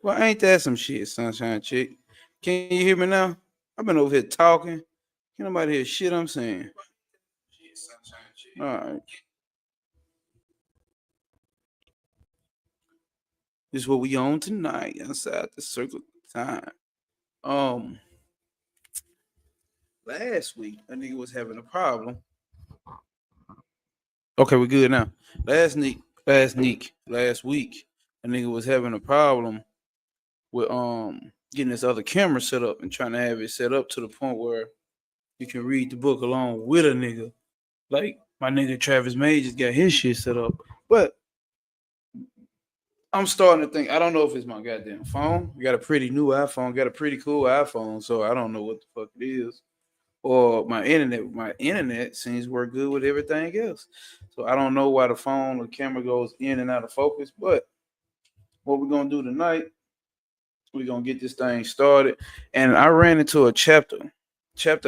Well, ain't that some shit, sunshine chick? Can you hear me now? I've been over here talking. Can nobody hear shit I'm saying? All right. This is what we on tonight inside the circle of time. Um, last week a nigga was having a problem. Okay, we good now. Last week a nigga was having a problem with getting this other camera set up and trying to have it set up to the point where you can read the book along with a nigga. Like my nigga Travis May just got his shit set up. But I'm starting to think I don't know if it's my goddamn phone. I got a pretty new iPhone, got a pretty cool iPhone, so I don't know what the fuck it is. Or my internet. My internet seems to work good with everything else. So I don't know why the phone or camera goes in and out of focus. But what we're gonna do tonight, we're gonna get this thing started. And I ran into a chapter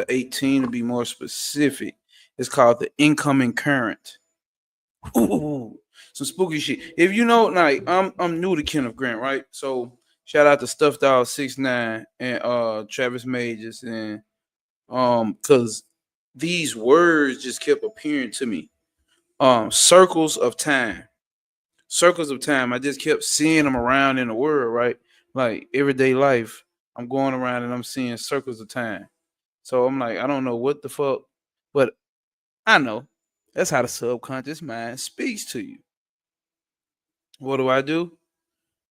18 to be more specific. It's called the incoming current. Ooh, some spooky shit. If you know, like I'm new to Kenneth Grant, right? So shout out to Stuffed Dog 69 and Travis Majors and because these words just kept appearing to me. Circles of time. Circles of time. I just kept seeing them around in the world, right? Like everyday life. I'm going around and I'm seeing circles of time. So I'm like, I don't know what the fuck, but I know that's how the subconscious mind speaks to you. What do?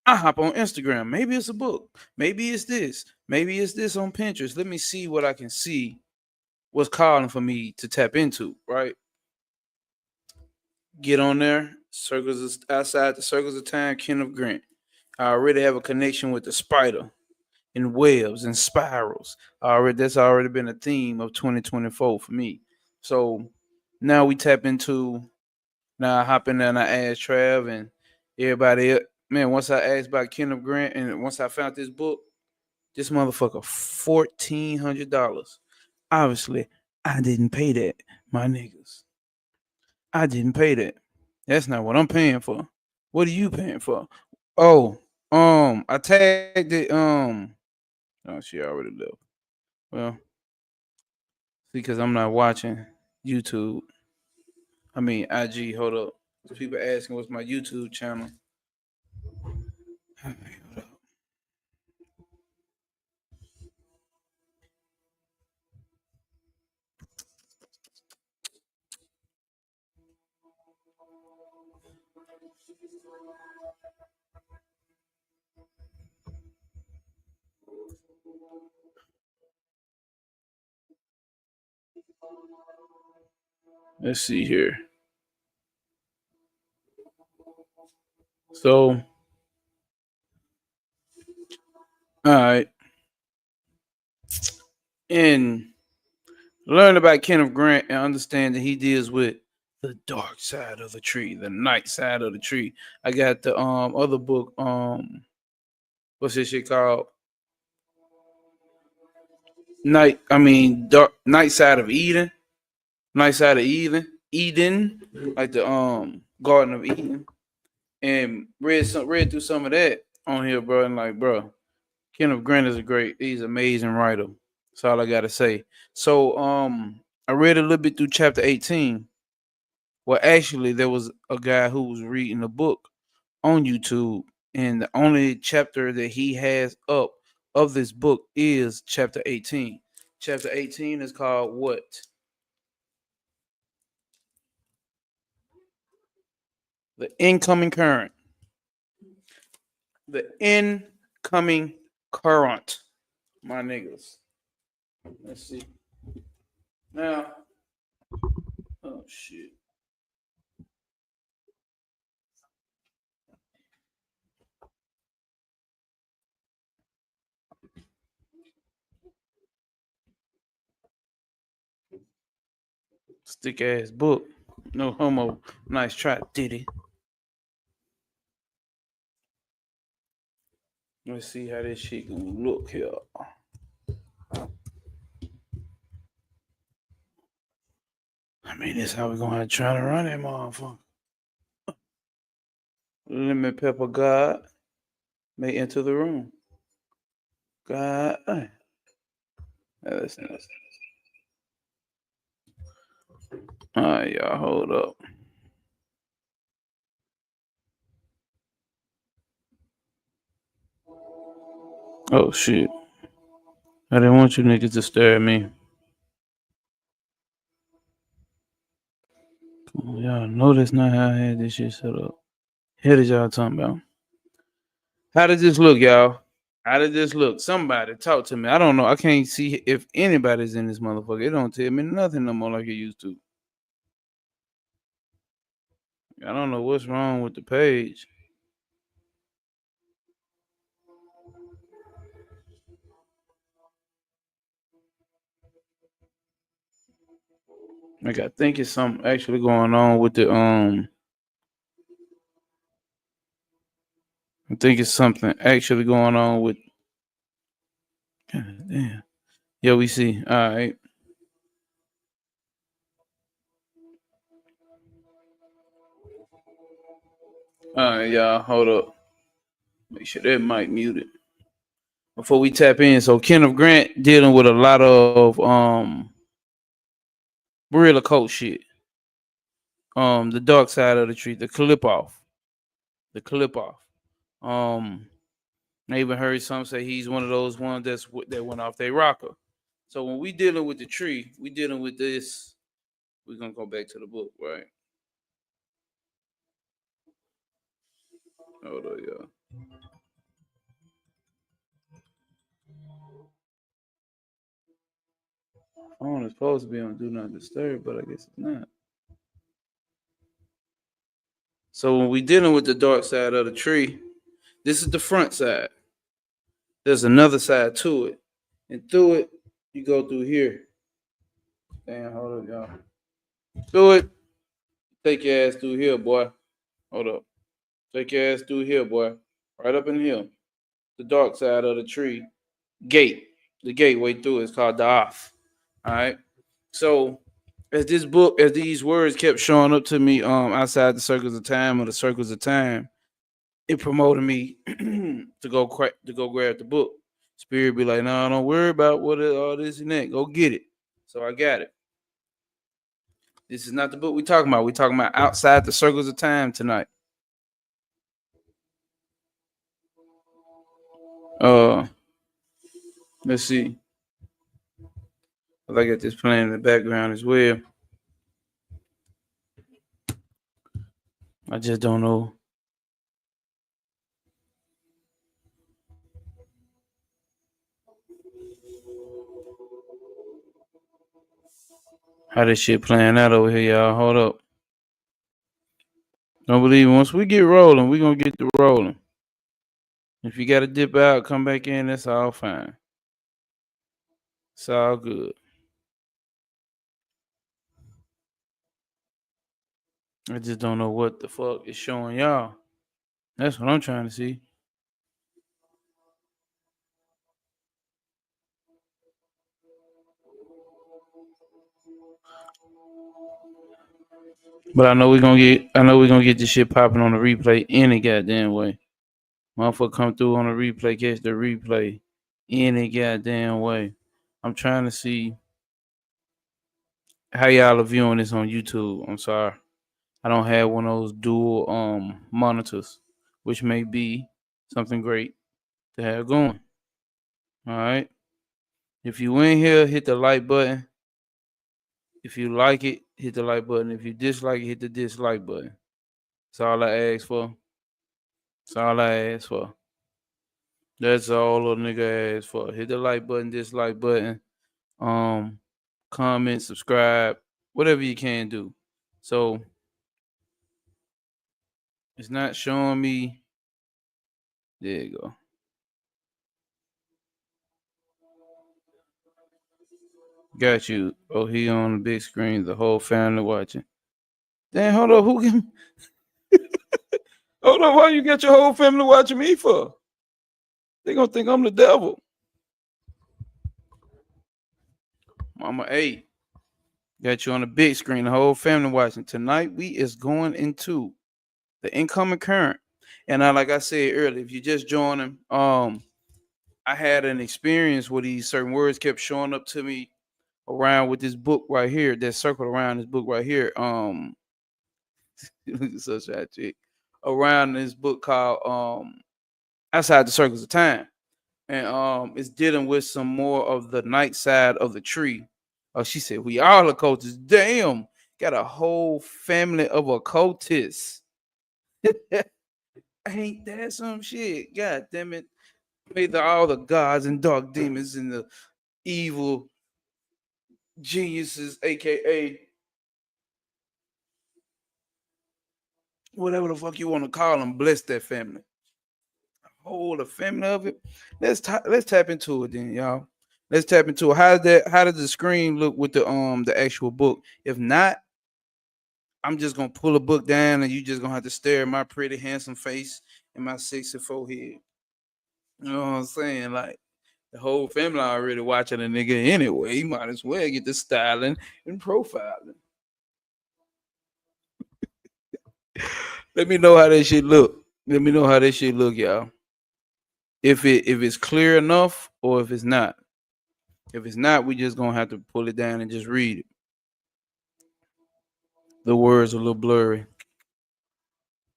I hop on Instagram. Maybe it's a book. Maybe it's this. Maybe it's this on Pinterest. Let me see what I can see. What's calling for me to tap into, right? Get on there. Outside the circles of time, Kenneth Grant. I already have a connection with the spider and webs and spirals. That's already been a theme of 2024 for me. So now we tap into. Now I hop in there and I ask Trav and everybody. Man, once I asked about Kenneth Grant and once I found this book, this motherfucker $1,400. Obviously, I didn't pay that, my niggas. I didn't pay that. That's not what I'm paying for. What are you paying for? Oh, I tagged it. Oh, she already left. Well, because I'm not watching YouTube. I mean IG. Hold up. People asking what's my YouTube channel. Hold up. Let's see here. So, all right, and learn about Kenneth Grant and understand that he deals with the dark side of the tree, the night side of the tree. I got the other book, what's this shit called? Dark Night Side of Eden. Night Side of Eden, like the Garden of Eden. And read through some of that on here, bro, and like, bro, Kenneth Grant is he's an amazing writer. That's all I gotta say. So I read a little bit through chapter 18. Well, actually, there was a guy who was reading a book on YouTube, and the only chapter that he has up of this book is chapter 18. Chapter 18 is called what? The incoming current. The incoming current, my niggas. Let's see. Now, oh shit. Stick ass book. No homo. Nice try, Diddy. Let's see how this shit gonna look here. I mean, this how we gonna try to run that motherfucker. Lemon pepper God. may enter the room. God. Listen. All right, y'all, hold up. Oh, shit. I didn't want you niggas to stare at me. Come on, y'all know that's not how I had this shit set up. What is y'all talking about? How does this look, y'all? How does this look? Somebody talk to me. I don't know. I can't see if anybody's in this motherfucker. It don't tell me nothing no more like it used to. I don't know what's wrong with the page. Like, I think it's something actually going on with the I think it's something actually going on with. God damn. Yeah, we see. All right. All right, y'all. Hold up. Make sure that mic muted before we tap in. So Kenneth Grant dealing with a lot of real occult shit. The dark side of the tree, the clip off. The clip off. I even heard some say he's one of those ones that went off their rocker. So when we dealing with the tree, we dealing with this. We're gonna go back to the book, right? Hold on, y'all. Phone is supposed to be on do not disturb, but I guess it's not. So when we dealing with the dark side of the tree, this is the front side. There's another side to it, and through it you go through here. Damn, hold up, y'all. Through it, take your ass through here, boy. Hold up. Take your ass through here, boy. Right up in here. The dark side of the tree. Gate. The gateway through is called the off. All right. So as this book, as these words kept showing up to me outside the circles of time or the circles of time, it promoted me to go grab the book. Spirit be like, no, don't worry about what all this and that. Go get it. So I got it. This is not the book we talking about. We talking about outside the circles of time tonight. Let's see. I got this playing in the background as well. I just don't know. How this shit playing out over here, y'all. Hold up. Don't believe me. Once we get rolling, we gonna get to rolling. If you gotta dip out, come back in, that's all fine. It's all good. I just don't know what the fuck is showing y'all. That's what I'm trying to see. But I know we're gonna get this shit popping on the replay any goddamn way. Motherfucker come through on the replay, catch the replay any goddamn way. I'm trying to see how y'all are viewing this on YouTube. I'm sorry. I don't have one of those dual monitors, which may be something great to have going. All right. If you in here, hit the like button. If you like it, hit the like button. If you dislike it, hit the dislike button. That's all I ask for. That's all I ask for. That's all a nigga asks for. Hit the like button, dislike button, um, comment, subscribe, whatever you can do. So it's not showing me. There you go. Got you. Oh, he on the big screen. The whole family watching. Damn, hold up. Who can? Hold up. Why you got your whole family watching me for? They gonna think I'm the devil. Mama, hey, got you on the big screen. The whole family watching. Tonight we is going into the incoming current. And like I said earlier, if you just joining, I had an experience where these certain words kept showing up to me around with this book right here that circled around this book right here. Such a chick around this book called Outside the Circles of Time. And it's dealing with some more of the night side of the tree. Oh, she said, we all occultists. Damn, got a whole family of occultists. Ain't that some shit? God damn it. May all the gods and dark demons and the evil geniuses, aka whatever the fuck you want to call them, bless that family. Whole the family of it. Let's tap into it then, y'all. Let's tap into it. How does the screen look with the actual book? If not, I'm just gonna pull a book down and you just gonna have to stare at my pretty handsome face and my sexy forehead. You know what I'm saying? Like the whole family already watching a nigga anyway. You might as well get the styling and profiling. Let me know how that shit look. Let me know how that shit look, y'all. If it's clear enough or if it's not. If it's not, we just gonna have to pull it down and just read it. The words are a little blurry.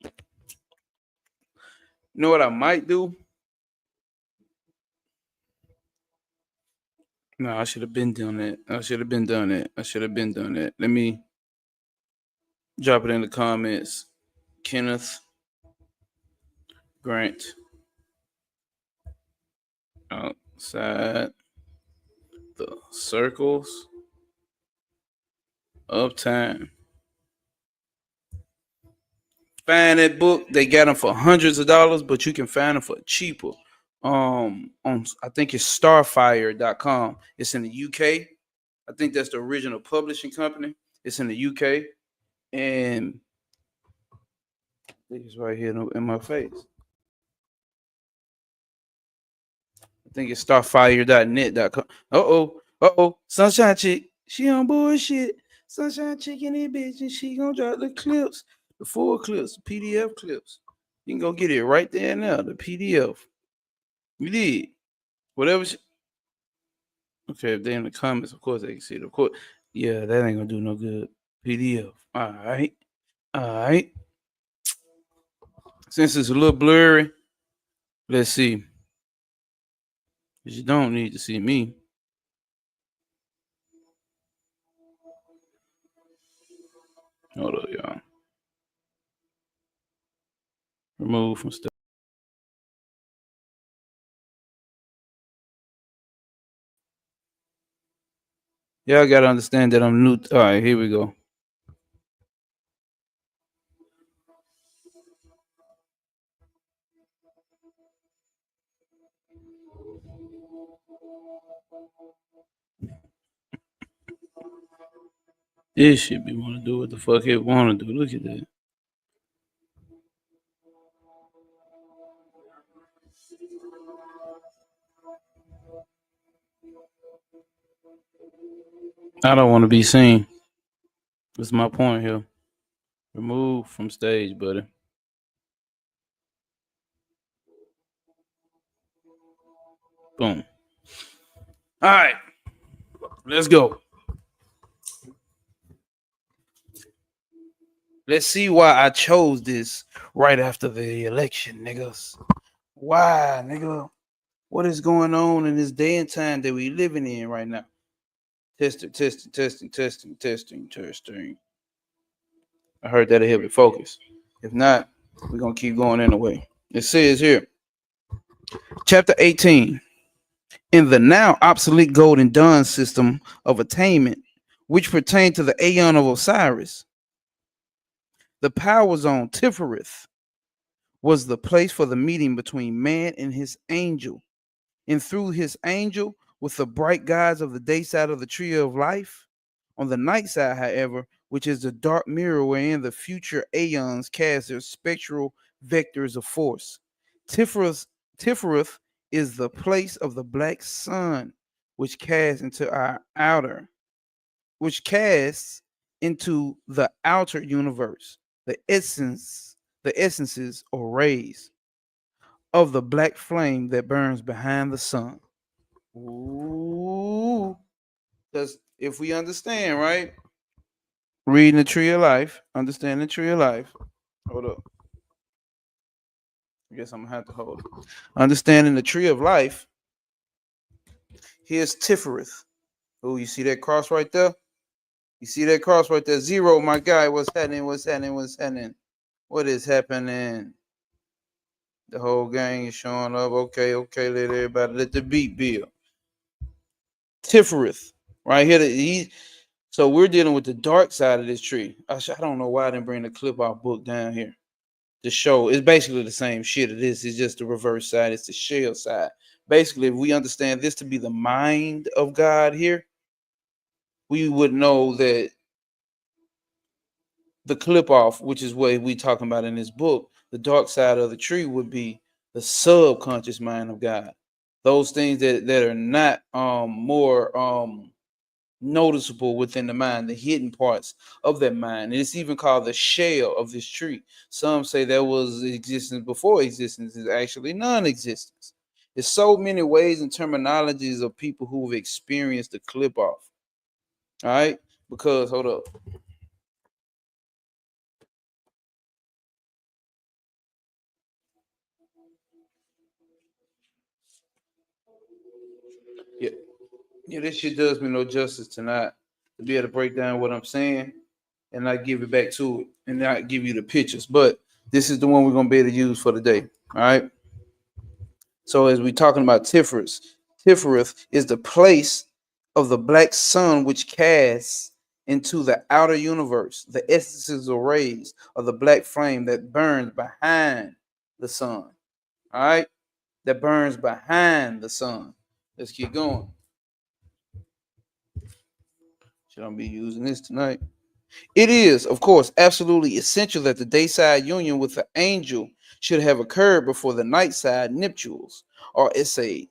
You know what I might do? No, I should have been done that. I should have been done that. I should have been done that. Let me drop it in the comments. Kenneth Grant outside the circles of time. Find that book. They got them for hundreds of dollars, but you can find them for cheaper. On I think it's starfire.com. It's in the UK. I think that's the original publishing company. It's in the UK. And I think it's right here in my face. I think it's starfire.net.com. Uh-oh. Sunshine Chick. She on bullshit. Sunshine Chick in that bitch, and she gonna drop the clips, the full clips, the PDF clips. You can go get it right there now, the PDF. You did. Whatever. Okay, if they're in the comments, of course they can see it. Of course. Yeah, that ain't gonna do no good. PDF. All right. All right. Since it's a little blurry, let's see. Because you don't need to see me. Hold up, y'all. Remove from stuff. Y'all gotta understand that I'm new. All right, here we go. This shit be want to do what the fuck it want to do. Look at that. I don't want to be seen. That's my point here. Remove from stage, buddy. Boom. All right, let's go. Let's see why I chose this right after the election, niggas. Why, nigga? What is going on in this day and time that we living in right now? Testing. I heard that'll help it focus. If not, we're gonna keep going anyway. It says here, chapter 18. In the now obsolete Golden Dawn system of attainment, which pertained to the Aeon of Osiris, the power zone Tifereth was the place for the meeting between man and his angel. And through his angel, with the bright gods of the day side of the tree of life. On the night side, however, which is the dark mirror wherein the future aeons cast their spectral vectors of force. Tifereth is the place of the black sun, which casts into our outer, which casts into the outer universe, the essence the essences or rays of the black flame that burns behind the sun. Ooh. Because if we understand, right? Reading the tree of life, understanding the tree of life. Hold up. I guess I'm gonna have to hold it. Understanding the tree of life. Here's Tifereth. Oh, you see that cross right there? You see that cross right there? Zero, my guy. What's happening? What's happening? What's happening? What is happening? The whole gang is showing up. Okay, okay. Let everybody let the beat build. Tifereth, right here. So we're dealing with the dark side of this tree. I don't know why I didn't bring the clip off book down here. The show is basically the same shit. It is. It's just the reverse side. It's the shell side. Basically, if we understand this to be the mind of God here, we would know that the clip off, which is what we talking about in this book, the dark side of the tree would be the subconscious mind of God. Those things that are not more noticeable within the mind, the hidden parts of that mind. And it's even called the shell of this tree. Some say there was existence before existence is actually non-existence. There's so many ways and terminologies of people who've experienced the clip off. All right, because hold up. Yeah, yeah, this shit does me no justice tonight to be able to break down what I'm saying and not give it back to it and not give you the pictures. But this is the one we're gonna be able to use for the day. All right. So as we're talking about Tifereth is the place of the black sun which casts into the outer universe the essences or rays of the black flame that burns behind the sun. All right, that burns behind the sun. Let's keep going. Should I be using this tonight? It is, of course, absolutely essential that the dayside union with the angel should have occurred before the night side nuptials are essayed.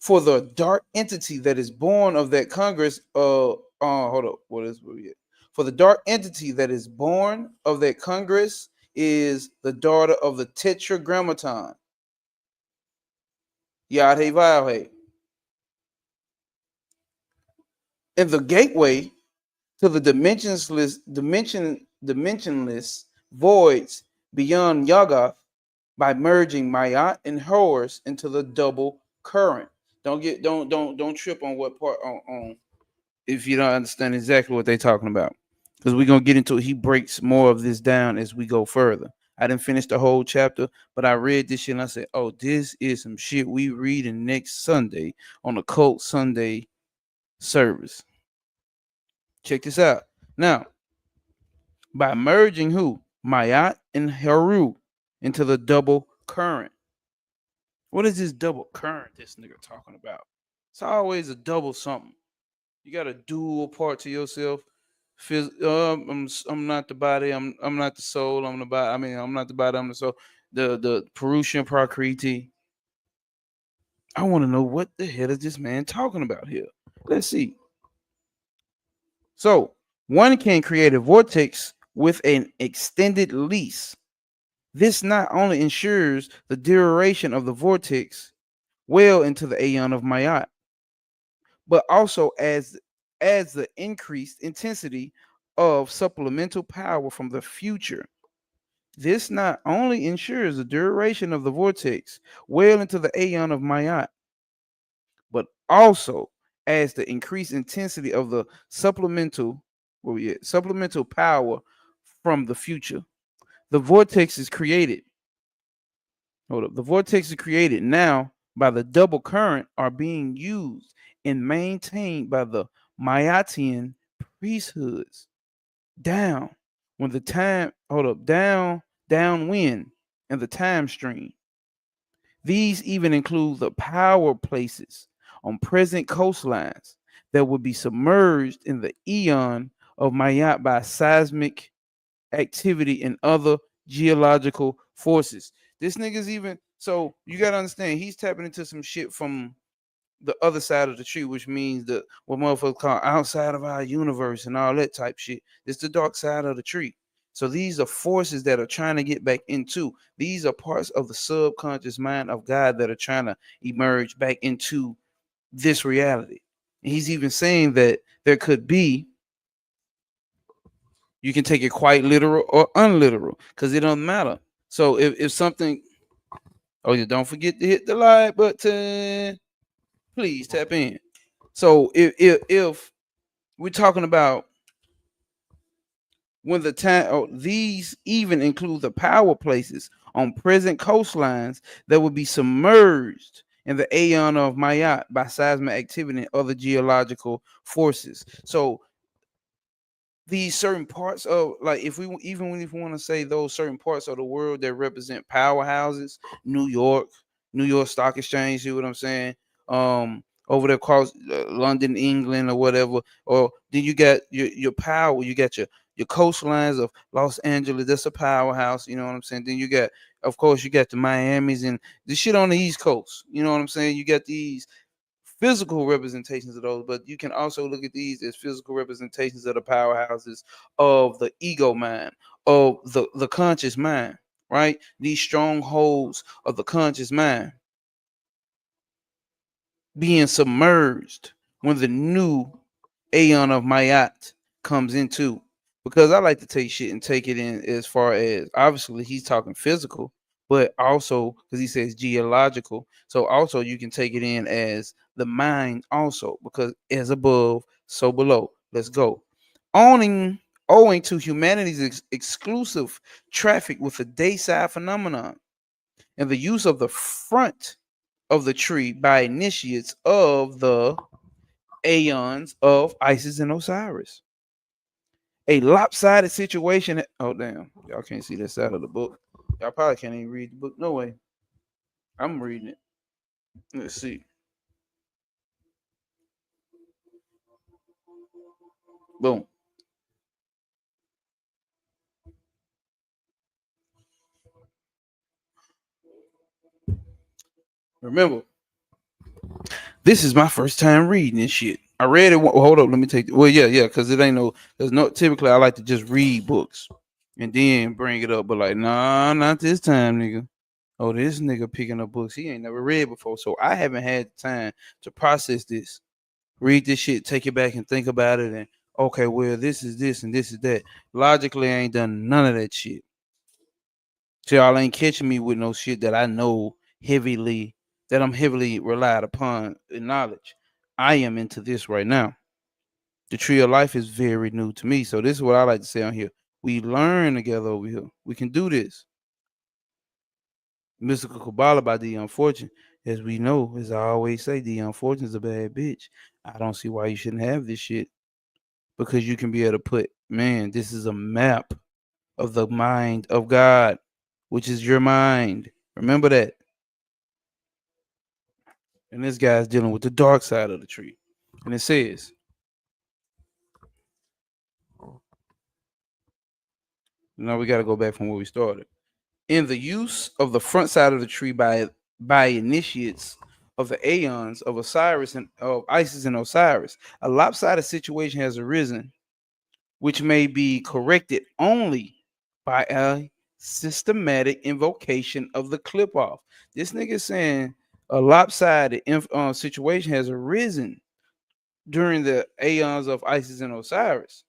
For the dark entity that is born of that Congress, hold up, what is it? For the dark entity that is born of that Congress is the daughter of the Tetragrammaton, Yad He, and the gateway to the dimensionless voids beyond Yagath by merging Mayat and Horus into the double current. Don't trip on what part on if you don't understand exactly what they're talking about. Because we're gonna get into it. He breaks more of this down as we go further. I didn't finish the whole chapter, but I read this shit and I said, oh, this is some shit we reading next Sunday on the Cult Sunday service. Check this out. Now, by merging who? Mayat and Heru into the double current. What is this double current this nigga talking about? It's always a double something. You got a dual part to yourself. I'm not the body. I'm not the soul. I'm the body. I mean, I'm not the body. I'm the soul. The Purushan Prakriti. I want to know what the hell is this man talking about here. Let's see. So one can create a vortex with an extended lease. This not only ensures the duration of the vortex well into the aeon of Mayat, but also adds the increased intensity of supplemental power from the future. This not only ensures the duration of the vortex well into the aeon of Mayat, but also adds the increased intensity of the supplemental power from the future. The vortex is created. Hold up. The vortex is created now by the double current are being used and maintained by the Mayatian priesthoods. Down when the time hold up downwind and the time stream. These even include the power places on present coastlines that would be submerged in the eon of Mayat by seismic activity and other geological forces. This nigga's even so you gotta understand he's tapping into some shit from the other side of the tree, which means the what motherfuckers call outside of our universe and all that type shit. It's the dark side of the tree. So these are forces that are trying to get back into. These are parts of the subconscious mind of God that are trying to emerge back into this reality. And he's even saying that there could be, you can take it quite literal or unliteral because it doesn't matter. So if something, oh yeah, don't forget to hit the like button. Please tap in. So if we're talking about when the time, oh, these even include the power places on present coastlines that would be submerged in the aeon of Mayat by seismic activity and other geological forces. So these certain parts of, like, if we even when if we want to say those certain parts of the world that represent powerhouses, New York, New York Stock Exchange, see what I'm saying? Over there across London, England, or whatever. Or then you got your power, you got your coastlines of Los Angeles, that's a powerhouse, you know what I'm saying? Then you got, of course, you got the Miamis and the shit on the East Coast, you know what I'm saying? You got these physical representations of those, but you can also look at these as physical representations of the powerhouses of the ego mind, of the conscious mind, right? These strongholds of the conscious mind being submerged when the new aeon of Mayat comes into. Because I like to take shit and take it in as far as, obviously he's talking physical, but also because he says geological. So also you can take it in as the mind also, because as above, so below. Let's go. Owning owing to humanity's exclusive traffic with the dayside phenomenon and the use of the front of the tree by initiates of the aeons of Isis and Osiris. A lopsided situation. Oh, damn. Y'all can't see this side of the book. Y'all probably can't even read the book. No way. I'm reading it. Let's see. Boom. Remember, this is my first time reading this shit. I read it. Hold up. Let me take it. Well, yeah, because it ain't no, there's no, typically I like to just read books and then bring it up. But like, nah, not this time, nigga. Oh, this nigga picking up books he ain't never read before. So I haven't had time to process this, read this shit, take it back and think about it. And okay, well, this is this and this is that. Logically, I ain't done none of that shit. So y'all ain't catching me with no shit that I know heavily, that I'm heavily relied upon in knowledge. I am into this right now. The tree of life is very new to me. So this is what I like to say on here. We learn together over here. We can do this. Mystical Kabbalah by the Unfortunate. As we know, as I always say, the Unfortunate is a bad bitch. I don't see why you shouldn't have this shit. Because you can be able to put, man, this is a map of the mind of God, which is your mind. Remember that. And this guy's dealing with the dark side of the tree. And it says, now we got to go back from where we started. In the use of the front side of the tree by initiates of the aeons of Osiris and of Isis and Osiris, a lopsided situation has arisen, which may be corrected only by a systematic invocation of the clip off. This nigga saying a lopsided situation has arisen during the aeons of Isis and Osiris.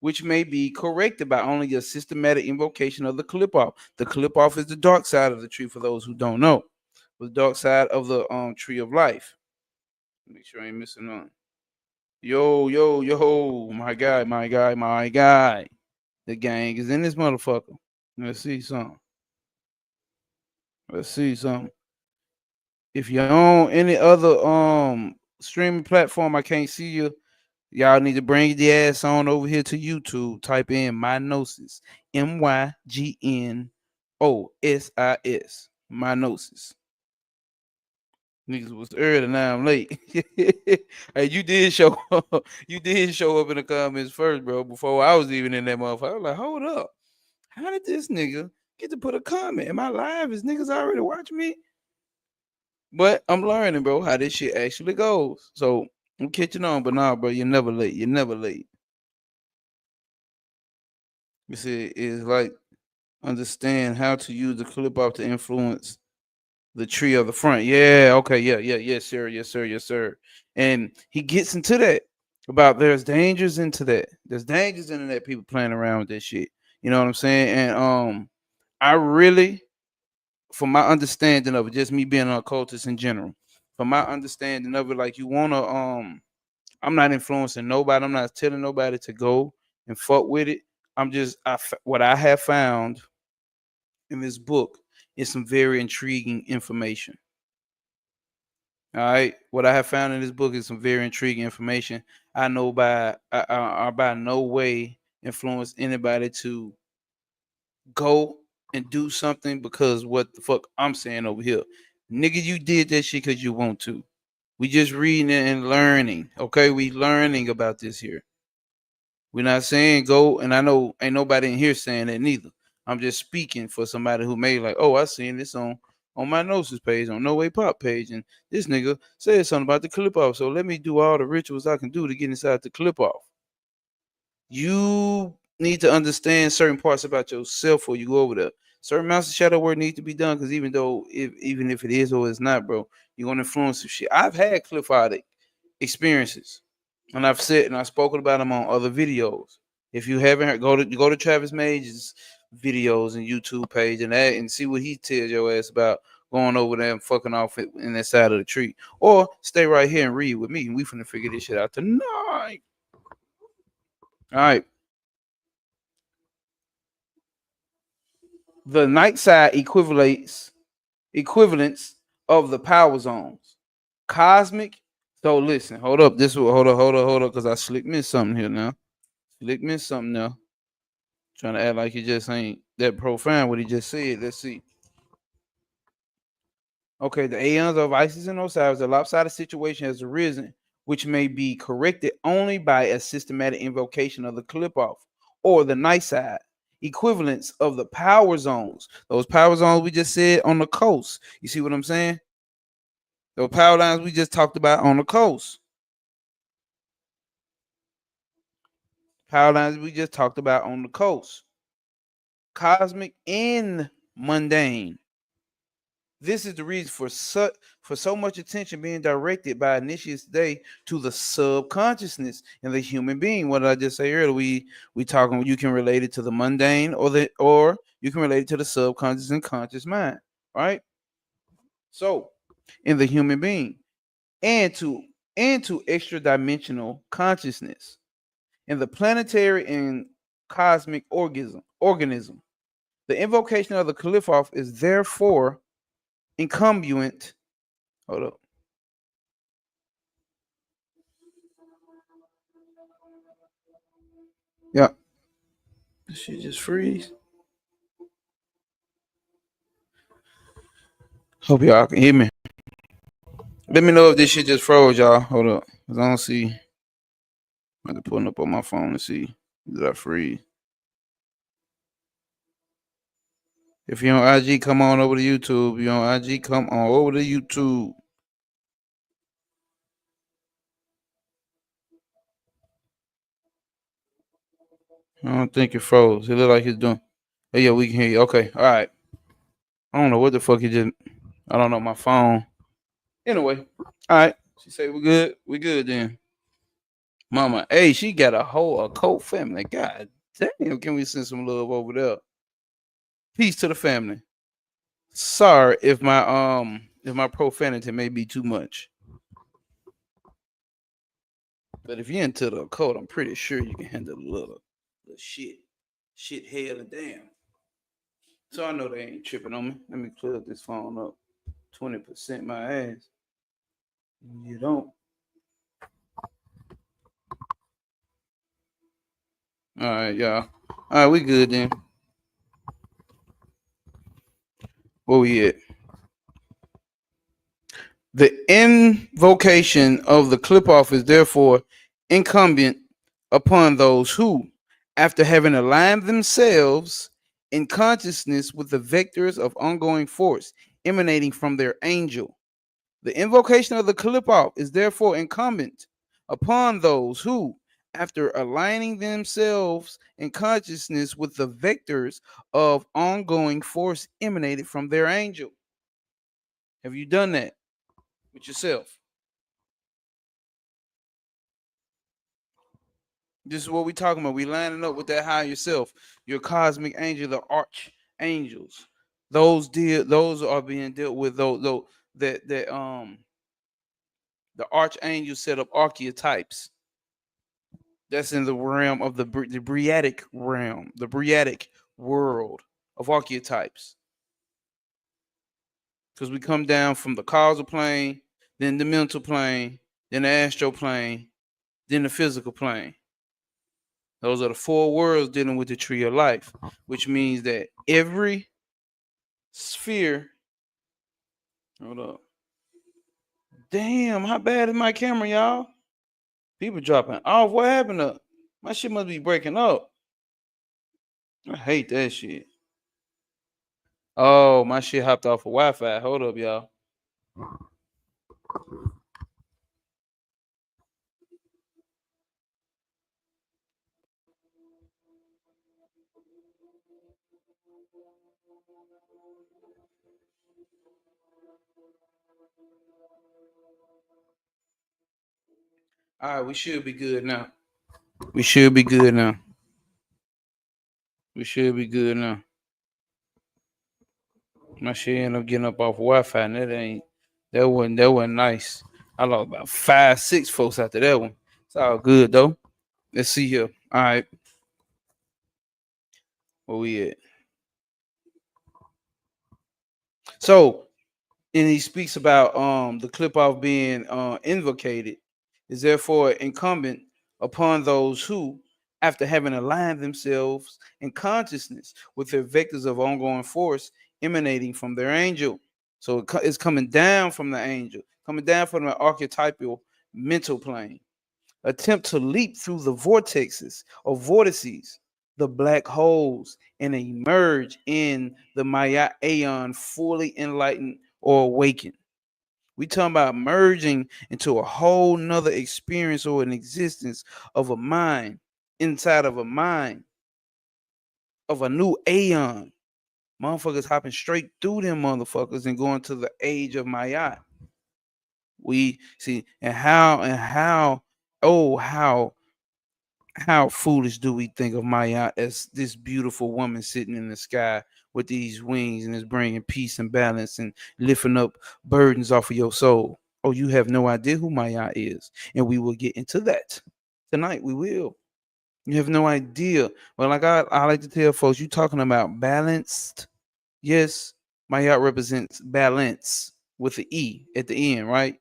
Which may be corrected by only a systematic invocation of the clip off. The clip off is the dark side of the tree for those who don't know. The dark side of the tree of life. Make sure I ain't missing none. Yo, my guy, my guy, my guy. The gang is in this motherfucker. Let's see something. Let's see something. If you're on any other streaming platform, I can't see you. Y'all need to bring the ass on over here to YouTube. Type in Mynosis. Mygnosis. Mynosis. Niggas was early, now I'm late. Hey, you did show up. You did show up in the comments first, bro, before I was even in that motherfucker. I was like, hold up. How did this nigga get to put a comment? Am I live? Is niggas already watching me? But I'm learning, bro, how this shit actually goes. So I'm catching on, but nah, bro, you're never late. You're never late. You see, is like understand how to use the clip off to influence the tree of the front. Yeah, okay, yes, sir, yes, sir, yes, sir. And he gets into that about there's dangers into that. There's dangers into that people playing around with this shit. You know what I'm saying? And I really, from my understanding of it, just me being an occultist in general, from my understanding of it, like you wanna I'm not influencing nobody. I'm not telling nobody to go and fuck with it. I'm just what I have found in this book is some very intriguing information. All right, what I have found in this book is some very intriguing information. I know I by no way influence anybody to go and do something because what the fuck I'm saying over here, nigga, you did that shit because you want to. We just reading it and learning. Okay, we learning about this here. We're not saying go, and I know ain't nobody in here saying that neither. I'm just speaking for somebody who may like, oh, I seen this on my Gnosis page, on No Way Pop page, and this nigga said something about the clip off. So let me do all the rituals I can do to get inside the clip off. You need to understand certain parts about yourself before you go over there. Certain amounts of shadow work need to be done because even if it is or it's not, bro, you're gonna influence some shit. I've had cliff out experiences. And I've said and I've spoken about them on other videos. If you haven't heard, go to Travis Mage's videos and YouTube page and see what he tells your ass about going over there and fucking off in that side of the tree. Or stay right here and read with me. We finna figure this shit out tonight. All right. The night side equivalents of the power zones. Cosmic. So listen, hold up. Hold up, because I slick missed something here now. Slick missed something now. Trying to act like he just ain't that profound what he just said. Let's see. Okay, the aeons of Isis and Osiris, a lopsided situation has arisen, which may be corrected only by a systematic invocation of the clip off or the night side. Equivalents of the power zones. Those power zones we just said on the coast. You see what I'm saying? Those power lines we just talked about on the coast. Power lines we just talked about on the coast. Cosmic and mundane. This is the reason for so much attention being directed by initiates today to the subconsciousness in the human being. What did I just say earlier? We talking. You can relate it to the mundane, or you can relate it to the subconscious and conscious mind, right? So, in the human being, and to extra dimensional consciousness, in the planetary and cosmic organism. The invocation of the Qliphoth is therefore incumbent. Hold up. Yeah. This shit just freeze. Hope y'all can hear me. Let me know if this shit just froze, y'all. Hold up. Cause I don't see. I'm to put it up on my phone to see. Did I freeze? If you're on IG, come on over to YouTube. If you're on IG, come on over to YouTube. I don't think it froze. It look like it's doing. Oh, yeah, we can hear you. Okay. All right. I don't know what the fuck it just. I don't know my phone. Anyway. All right. She say we good. We good then. Mama, hey, she got a whole occult family. God damn, can we send some love over there? Peace to the family. Sorry if my profanity may be too much. But if you're into the occult, I'm pretty sure you can handle a little shit. Shit, hell, and damn. So I know they ain't tripping on me. Let me clear this phone up. 20% my ass. You don't. All right, y'all. All right, we good then. Where we at? The invocation of the clip off is therefore incumbent upon those who, after having aligned themselves in consciousness with the vectors of ongoing force emanating from their angel, the invocation of the clip off is therefore incumbent upon those who, after aligning themselves in consciousness with the vectors of ongoing force emanated from their angel. Have you done that with yourself? This is what we're talking about. We lining up with that higher self, your cosmic angel, the archangels. Those are being dealt with. Those that the archangel set up archetypes. That's in the realm of the Briatic realm, the Briatic world of archetypes. Because we come down from the causal plane, then the mental plane, then the astral plane, then the physical plane. Those are the four worlds dealing with the tree of life, which means that every sphere. Hold up. Damn, how bad is my camera, y'all? People dropping off. What happened up? My shit must be breaking up. I hate that shit. Oh, my shit hopped off of Wi-Fi. Hold up, y'all. All right, we should be good now. We should be good now. We should be good now. My shit ended up getting up off Wi-Fi, and that wasn't nice. I lost about 5, 6 folks after that one. It's all good though. Let's see here. All right, where we at? So, and he speaks about the clip off being invocated is therefore incumbent upon those who, after having aligned themselves in consciousness with their vectors of ongoing force emanating from their angel. So it's coming down from the angel, coming down from the archetypal mental plane. Attempt to leap through the vortexes or vortices, the black holes, and emerge in the Maya aeon fully enlightened or awakened. We talking about merging into a whole nother experience or an existence of a mind inside of a mind of a new aeon. Motherfuckers hopping straight through them motherfuckers and going to the age of Maya. We see oh how foolish do we think of Maya as this beautiful woman sitting in the sky with these wings and is bringing peace and balance and lifting up burdens off of your soul? Oh, you have no idea who Maya is. And we will get into that tonight. We will. You have no idea. Well, like I like to tell folks, you talking about balanced. Yes, Maya represents balance with the E at the end, right?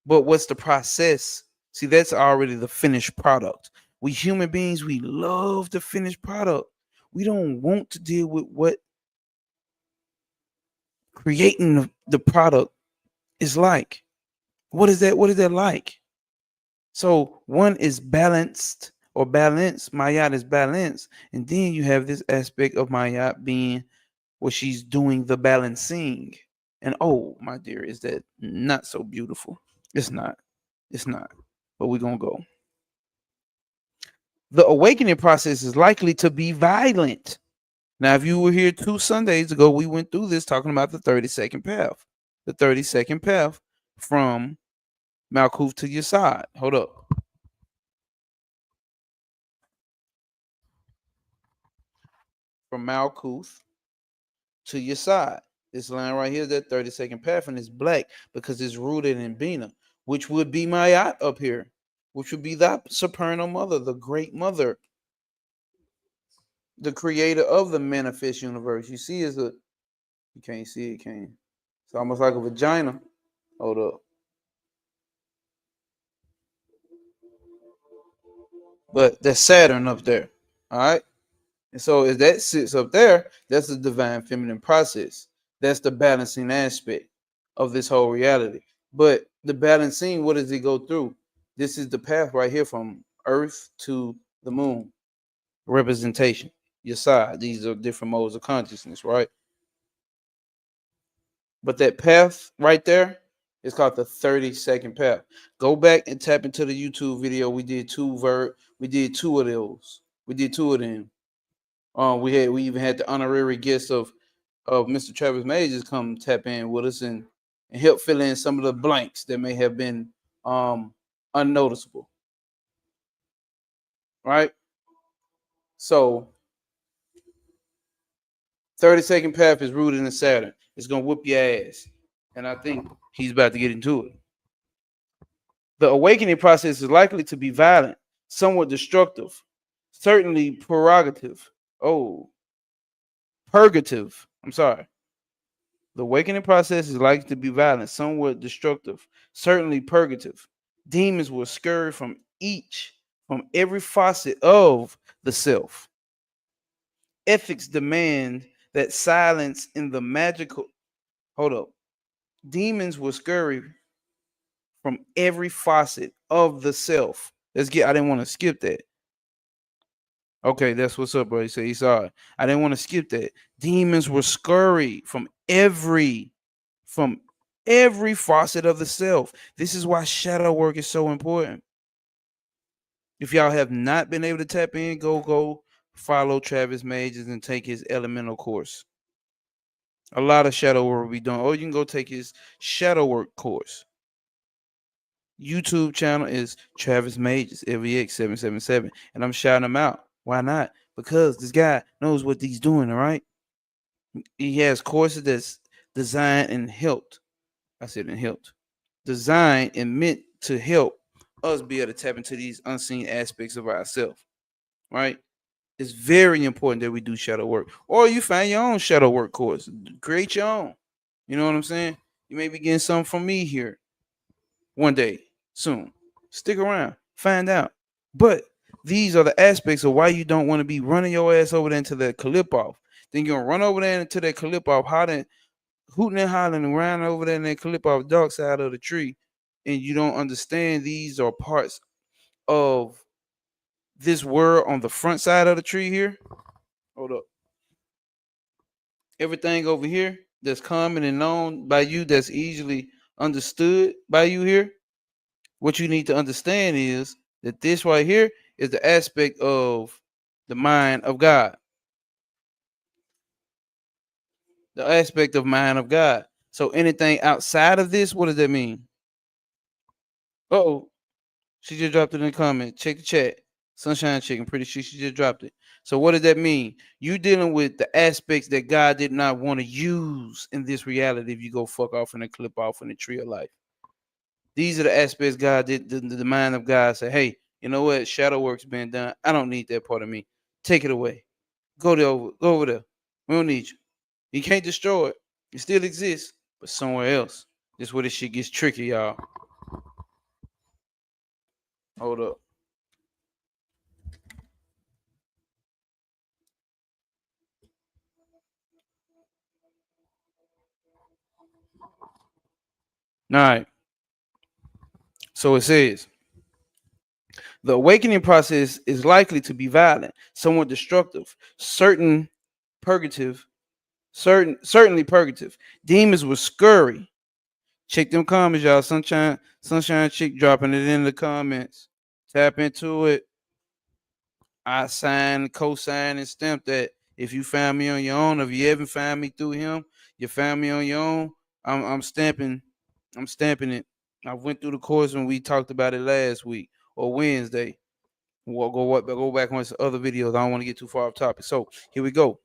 But what's the process? See, that's already the finished product. We human beings, we love the finished product. We don't want to deal with what creating the product is like. What is that? What is that like? So one is balanced or balance. Mayat is balanced. And then you have this aspect of Mayat being where she's doing the balancing. And oh, my dear, is that not so beautiful? It's not. It's not. But we're going to go. The awakening process is likely to be violent. Now, if you were here 2 Sundays ago, we went through this talking about the 30-second path. The 30-second path from Malkuth to your side. Hold up. From Malkuth to your side. This line right here is that 30-second path, and it's black because it's rooted in Bina, which would be Mayat up here, which would be the supernal mother, the great mother, the creator of the manifest universe. You see, you can't see it, can you? It's almost like a vagina. Hold up. But that's Saturn up there. All right. And so if that sits up there, that's the divine feminine process. That's the balancing aspect of this whole reality. But the balancing, what does it go through? This is the path right here from Earth to the moon. Representation. Your side. These are different modes of consciousness, right? But that path right there, It's called the 30-second path. Go back and tap into the YouTube video. We did two of those. We did two of them. We even had the honorary guest of Mr. Travis Majors come tap in with us and help fill in some of the blanks that may have been unnoticeable. Right? So 30-second path is rooted in Saturn. It's gonna whoop your ass. And I think he's about to get into it. The awakening process is likely to be violent, somewhat destructive, certainly prerogative. Oh, purgative. I'm sorry. The awakening process is likely to be violent, somewhat destructive, certainly purgative. Demons will scurry from every facet of the self. Ethics demand that silence in the magical. Hold up. Demons will scurry from every facet of the self. I didn't want to skip that. Okay, that's what's up, bro. He said he's sorry. I didn't want to skip that. Demons will scurry from every facet of the self. This is why shadow work is so important. If y'all have not been able to tap in, go follow Travis Majors and take his elemental course. A lot of shadow work will be done. Or you can go take his shadow work course. YouTube channel is Travis Majors, LVX777. And I'm shouting him out. Why not? Because this guy knows what he's doing, all right? He has courses that's designed and helped. I said and helped. Designed and meant to help us be able to tap into these unseen aspects of ourselves, right? It's very important that we do shadow work. Or you find your own shadow work course. Create your own. You know what I'm saying? You may be getting something from me here one day soon. Stick around. Find out. But these are the aspects of why you don't want to be running your ass over there into that clip off. Then you're going to run over there into that clip off, hooting and hollering around over there in that clip off dark side of the tree. And you don't understand these are parts of this world on the front side of the tree here. Hold up. Everything over here that's common and known by you, that's easily understood by you here. What you need to understand is that this right here is the aspect of the mind of God. The aspect of mind of God. So anything outside of this, what does that mean? Uh-oh. She just dropped it in the comment. Check the chat. Sunshine Chicken. Pretty sure she just dropped it. So what does that mean? You dealing with the aspects that God did not want to use in this reality if you go fuck off and clip off in the tree of life. These are the aspects God did, the mind of God say, hey, you know what? Shadow work's been done. I don't need that part of me. Take it away. Go over there. We don't need you. You can't destroy it. It still exists, but somewhere else. This is where this shit gets tricky, y'all. Hold up. All right. So it says, the awakening process is likely to be violent, somewhat destructive, certainly purgative. Demons will scurry. Check them comments, y'all. Sunshine Chick dropping it in the comments. Tap into it. I sign, co-sign, and stamp that. If you found me on your own, if you haven't found me through him, you found me on your own. I'm stamping it. I went through the course when we talked about it last week or Wednesday. We'll go back on some other videos. I don't want to get too far off topic. So here we go.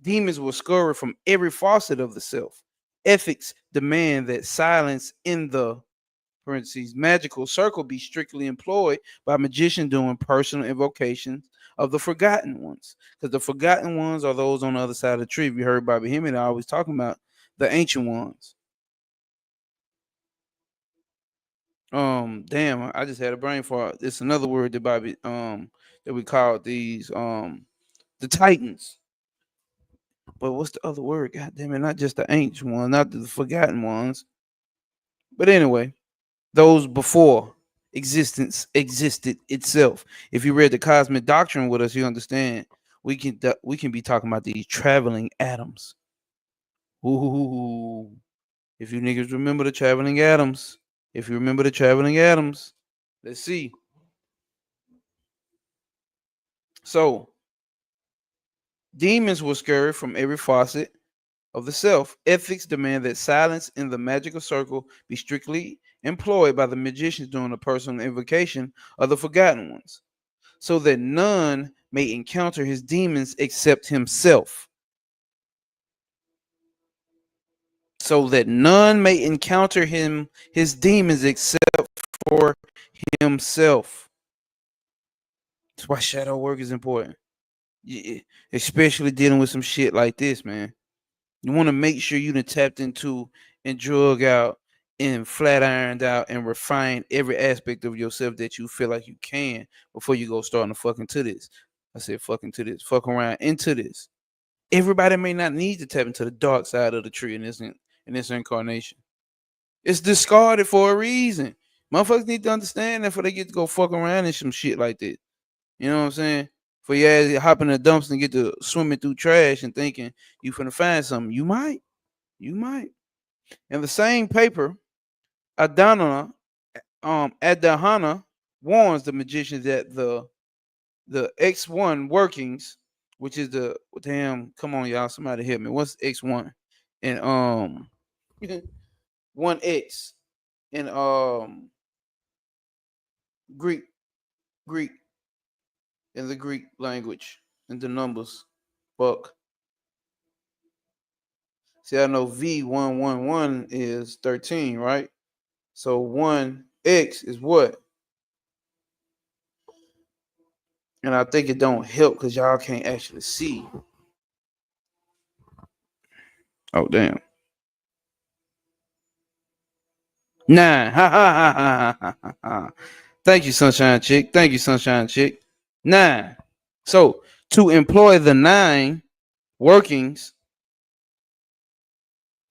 Demons will scurry from every facet of the self. Ethics demand that silence in the parentheses magical circle be strictly employed by magicians doing personal invocations of the forgotten ones. Because the forgotten ones are those on the other side of the tree. We heard Bobby Hemming always talking about the ancient ones. Damn, I just had a brain fart. It's another word that Bobby that we call these the Titans. But what's the other word? God damn it, not just the ancient ones, not the forgotten ones. But anyway, those before existence existed itself. If you read the cosmic doctrine with us, you understand we can be talking about these traveling atoms. Ooh, If you niggas remember the traveling atoms, let's see. So, demons will scurry from every facet of the self. Ethics demand that silence in the magical circle be strictly employed by the magicians during the personal invocation of the forgotten ones, so that none may encounter his demons except himself. So that none may encounter his demons except for himself. That's why shadow work is important. Especially dealing with some shit like this, man. You want to make sure you done tapped into and drug out and flat ironed out and refined every aspect of yourself that you feel like you can before you go starting to fuck into this. I said fuck into this. Fuck around into this. Everybody may not need to tap into the dark side of the tree in this incarnation. It's discarded for a reason. Motherfuckers need to understand that before they get to go fuck around in some shit like this. You know what I'm saying? For your ass to hop in the dumps and get to swimming through trash and thinking you finna find something. You might. You might. In the same paper, Adana Adahana warns the magicians that the X1 workings, which is the damn, come on, y'all, somebody help me. What's X1? And 1X in Greek, Greek, in the Greek language, in the numbers. Fuck. See, I know V111 is 13, right? So 1X is what? And I think it don't help because y'all can't actually see. Oh, damn. 9. Ha ha ha ha ha ha ha. Thank you, Sunshine Chick. Thank you, Sunshine Chick. 9. So to employ the 9 workings,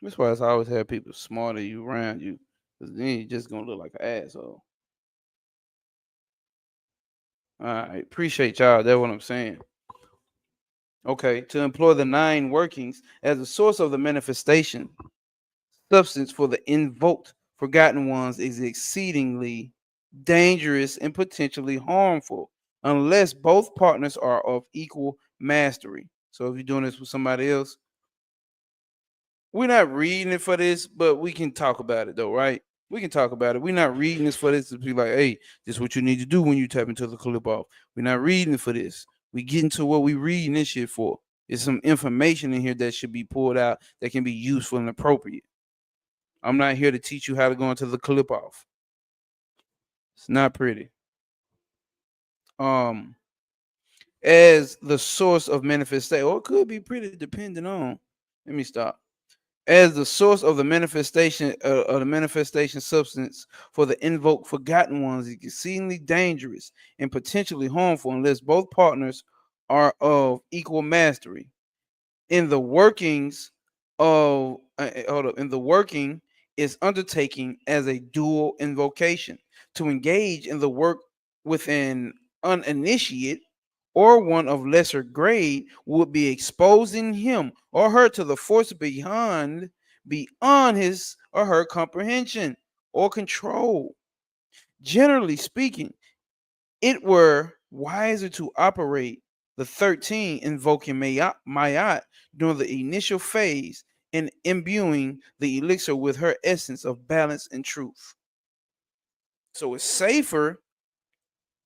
that's why I always have people smarter you around you. Because then you're just gonna look like an asshole. All right, appreciate y'all. That's what I'm saying. Okay, to employ the 9 workings as a source of the manifestation substance for the invoked forgotten ones is exceedingly dangerous and potentially harmful unless both partners are of equal mastery. So if you're doing this with somebody else, we're not reading it for this, but we can talk about it though, right? We can talk about it. We're not reading this for this to be like, hey, this is what you need to do when you tap into the clip off. We're not reading it for this. We get into what we reading this shit for. There's some information in here that should be pulled out that can be useful and appropriate. I'm not here to teach you how to go into the clip off. It's not pretty. As the source of manifestation, or it could be pretty depending on. Let me stop. As the source of the manifestation substance for the invoked forgotten ones is exceedingly dangerous and potentially harmful unless both partners are of equal mastery. In the workings of in the working is undertaking as a dual invocation. To engage in the work with an uninitiate or one of lesser grade would be exposing him or her to the force beyond his or her comprehension or control. Generally speaking, it were wiser to operate the 13 invoking Mayat during the initial phase and imbuing the elixir with her essence of balance and truth. So it's safer.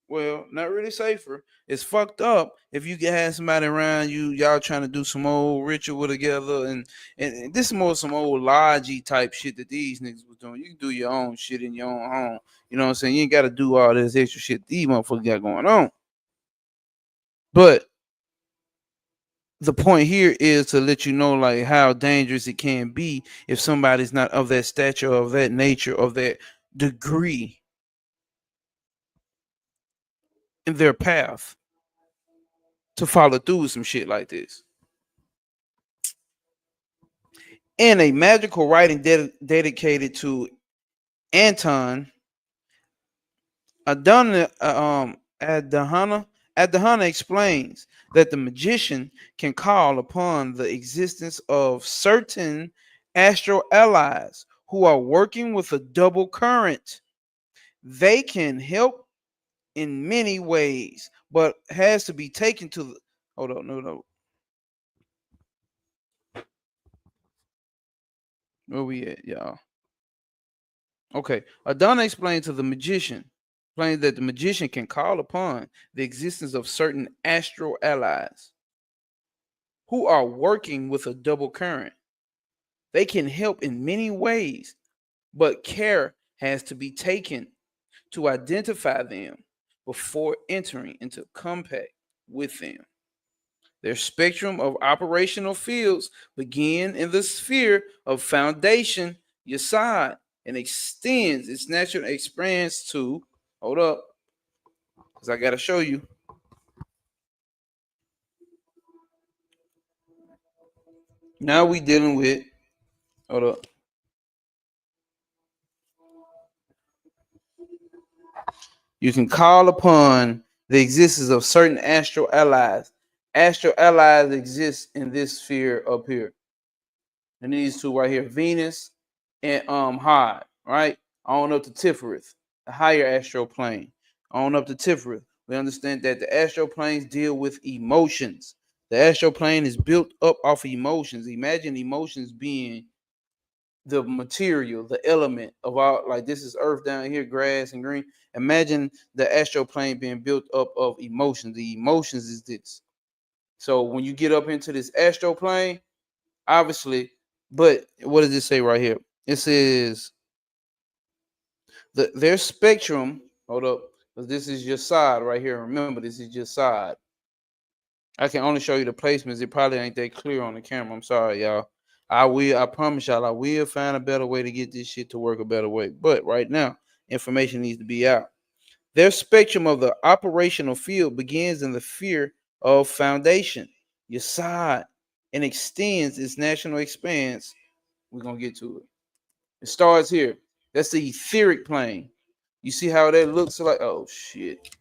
Well, not really safer. It's fucked up if you can have somebody around you, y'all trying to do some old ritual together, and this is more some old lodgy type shit that these niggas was doing. You can do your own shit in your own home. You know what I'm saying? You ain't got to do all this extra shit these motherfuckers got going on. But the point here is to let you know like how dangerous it can be if somebody's not of that stature, of that nature, of that degree in their path to follow through with some shit like this. In a magical writing dedicated to Anton, Adahana explains that the magician can call upon the existence of certain astral allies who are working with a double current. They can help in many ways, but has to be taken to the hold on, no. Where we at, y'all? Okay. Adana explained to the magician, explained that the magician can call upon the existence of certain astral allies who are working with a double current. They can help in many ways, but care has to be taken to identify them before entering into contact with them. Their spectrum of operational fields begin in the sphere of foundation, Yesod, and extends its natural experience to, hold up, because I got to show you. Now we dealing with, hold up. You can call upon the existence of certain astral allies. Astral allies exist in this sphere up here. And these two right here, Venus and Hod, right? On up to Tiferet, the higher astral plane. On up to Tiferet. We understand that the astral planes deal with emotions. The astral plane is built up off of emotions. Imagine emotions being the material, the element of all, like this is earth down here, grass and green. Imagine the astral plane being built up of emotions. The emotions is this. So when you get up into this astral plane, obviously, but what does it say right here? It says their spectrum. Hold up, because this is your side right here. Remember, this is your side. I can only show you the placements. It probably ain't that clear on the camera. I'm sorry, y'all. I promise y'all, I will find a better way to get this shit to work a better way. But right now, information needs to be out. Their spectrum of the operational field begins in the sphere of foundation, your side, and extends its national expanse. We're gonna get to it. It starts here. That's the etheric plane. You see how that looks like? Oh shit.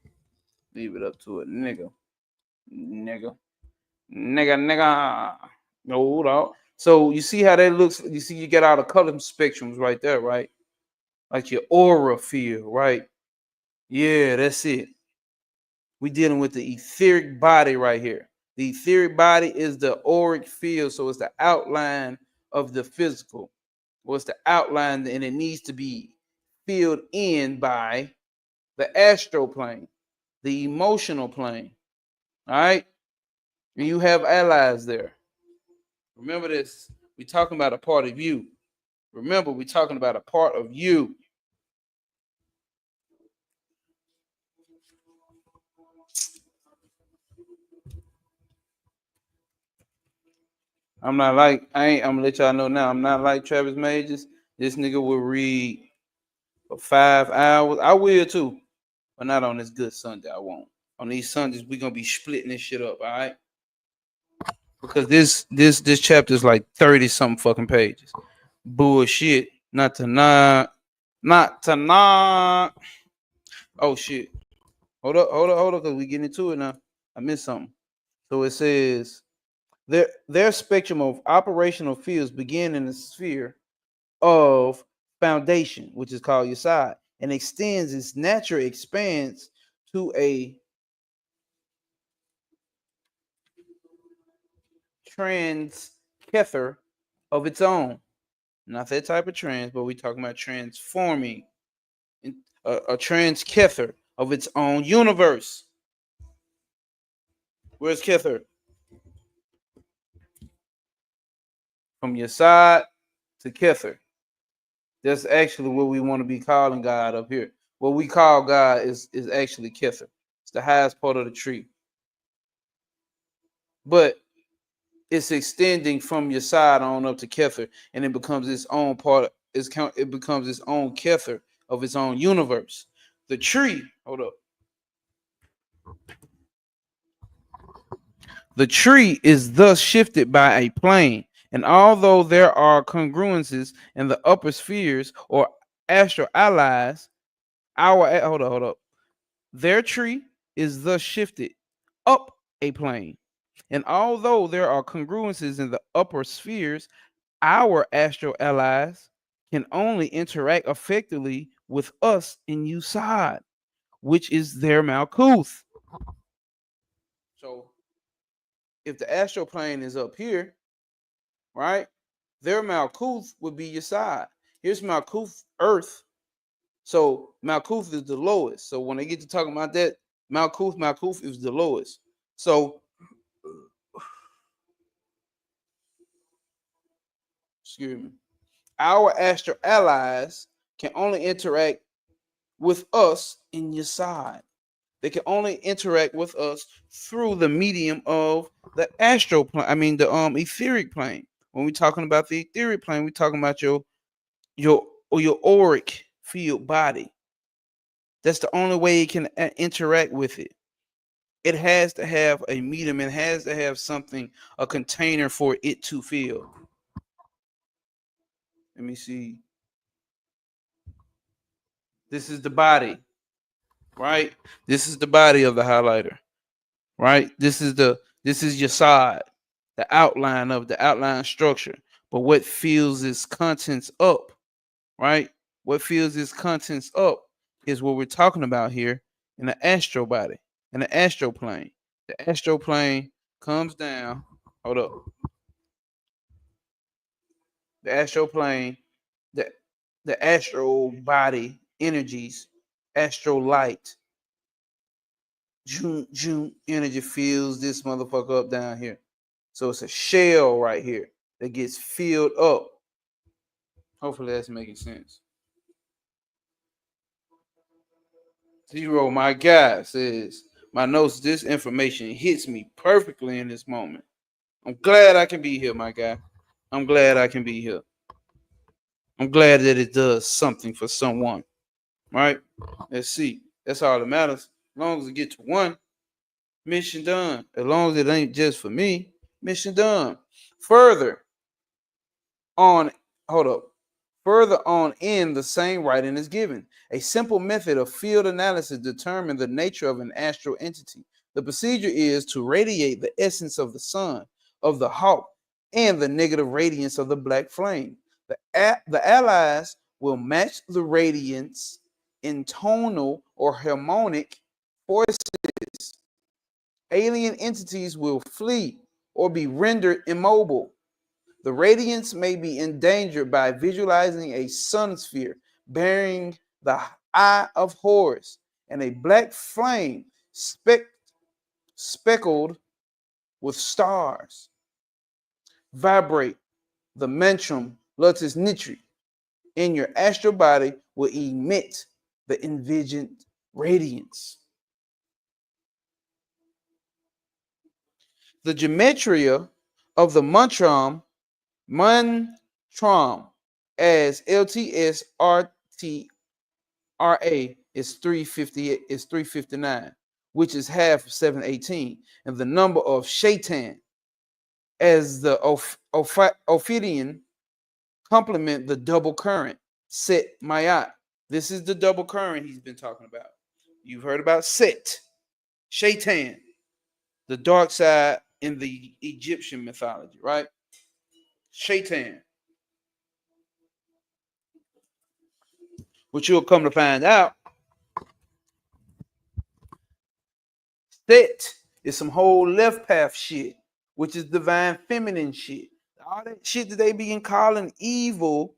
Leave it up to it, nigga. Nigga. Nigga. No, hold on. So you see how that looks? You see, you get all the color spectrums right there, right? Like your aura field, right? Yeah, that's it. We dealing with the etheric body right here. The etheric body is the auric field, so it's the outline of the physical. What's the outline, and it needs to be filled in by the astral plane, the emotional plane. All right, and you have allies there. Remember this. We're talking about a part of you. Remember, we're talking about a part of you. I'm not like I'm gonna let y'all know now. I'm not like Travis Majors. This nigga will read for 5 hours. I will too, but not on this good Sunday. I won't. On these Sundays, we're gonna be splitting this shit up. All right. Because this chapter is like 30 something fucking pages. Bullshit. Not tonight. Not tonight. Oh shit. Hold up, because we getting into it now. I missed something. So it says their spectrum of operational fields begin in the sphere of foundation, which is called your side, and extends its natural expanse to a trans kether of its own. Not that type of trans, but we're talking about transforming a trans kether of its own universe. Where's kether? From your side to kether. That's actually what we want to be calling God up here. What we call God is actually kether. It's the highest part of the tree. But it's extending from your side on up to kether, and it becomes its own part. It becomes its own kether of its own universe. The tree, hold up. The tree is thus shifted by a plane, and although there are congruences in the upper spheres or astral allies, hold up. Their tree is thus shifted up a plane, and although there are congruences in the upper spheres, our astral allies can only interact effectively with us in outside, which is their Malkuth. So if the astral plane is up here, right, their Malkuth would be your side. Here's Malkuth Earth. So Malkuth is the lowest. So when they get to talking about that, Malkuth is the lowest. So excuse me. Our astral allies can only interact with us in your side. They can only interact with us through the medium of the astral plane. I mean the etheric plane. When we're talking about the etheric plane, we're talking about your auric field body. That's the only way it can interact with it. It has to have a medium. It has to have something, a container for it to feel. Let me see. This is the body, right? This is the body of the highlighter, right? This is your side, the outline structure. But what fills its contents up, right? What fills its contents up is what we're talking about here in the astral body, in the astral plane. The astral plane comes down. Hold up. The astral plane, the the astral body energies, astral light, June energy fills this motherfucker up down here. So it's a shell right here that gets filled up. Hopefully that's making sense. Zero, my guy says, my notes, this information hits me perfectly in this moment. I'm glad I can be here, my guy. I'm glad I can be here. I'm glad that it does something for someone. Right? Let's see. That's all that matters. As long as we get to one, mission done. As long as it ain't just for me, mission done. Further on, hold up. Further on in the same writing is given. A simple method of field analysis determines the nature of an astral entity. The procedure is to radiate the essence of the sun, of the hawk, and the negative radiance of the black flame. The allies will match the radiance in tonal or harmonic forces. Alien entities will flee or be rendered immobile. The radiance may be endangered by visualizing a sun sphere bearing the eye of Horus and a black flame speckled with stars. Vibrate the mentrum lutis nitri in your astral body will emit the envisioned radiance. The gematria of the mantram as LTSRTRA is 359, which is half of 718, and the number of shaitan as the Ophidian complement the double current Set Mayat. This is the double current he's been talking about. You've heard about Set, Shaitan, the dark side in the Egyptian mythology, right? Shaitan. Which you'll come to find out, Set is some whole left path shit, which is divine feminine shit. All that shit that they been calling evil,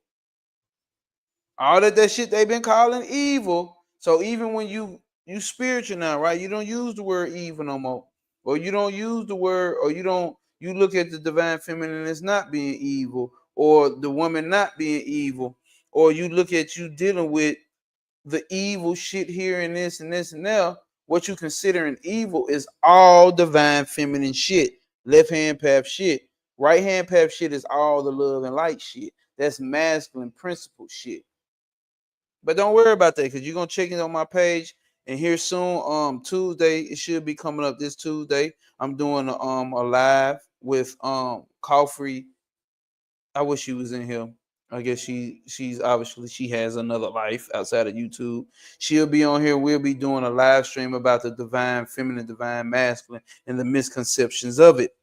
all that shit they been calling evil. So even when you spiritual now, right? You don't use the word evil no more, or you don't use the word, or you look at the divine feminine as not being evil, or the woman not being evil, or you look at you dealing with the evil shit here and this and this and there. What you considering evil is all divine feminine shit. Left hand path shit. Right hand path shit is all the love and light shit. That's masculine principle shit. But don't worry about that, because you're gonna check it on my page. And here soon, Tuesday, it should be coming up this Tuesday. I'm doing a live with Coffrey. I wish she was in here. I guess she's obviously she has another life outside of YouTube. She'll be on here. We'll be doing a live stream about the divine feminine, divine masculine, and the misconceptions of it.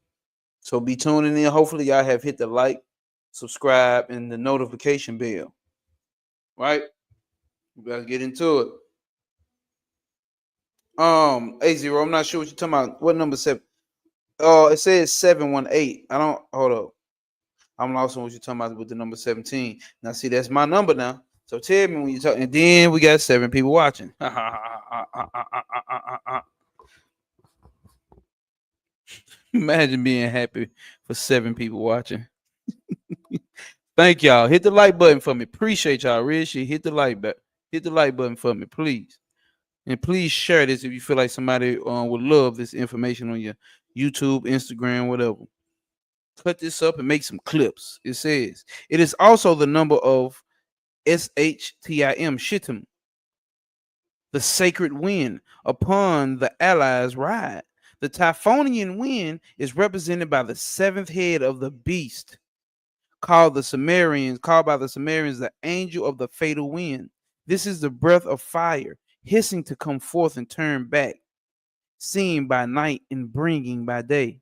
So be tuning in. Hopefully, y'all have hit the like, subscribe, and the notification bell. right? We gotta get into it. A0, I'm not sure what you're talking about. What number 7? It says 718. I don't hold up. I'm lost on what you're talking about with the number 17. Now, see, that's my number now. So tell me when you talk, and then we got 7 people watching. Imagine being happy for 7 people watching. Thank y'all. Hit the like button for me. Appreciate y'all. Real shit. Hit the like button. Hit the like button for me, please. And please share this if you feel like somebody would love this information on your YouTube, Instagram, whatever. Cut this up and make some clips. It says it is also the number of Shittim, the sacred wind upon the Allies' ride. The Typhonian wind is represented by the 7th head of the beast, called by the Sumerians the angel of the fatal wind. This is the breath of fire, hissing to come forth and turn back, seeing by night and bringing by day.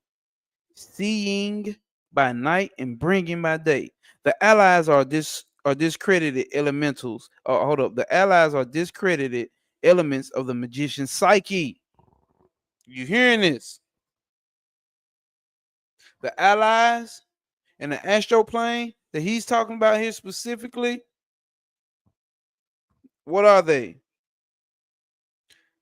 Seeing by night and bringing by day. The allies are discredited elementals. Hold up. The allies are discredited elements of the magician's psyche. You hearing this? The allies and the astral plane that he's talking about here specifically, what are they?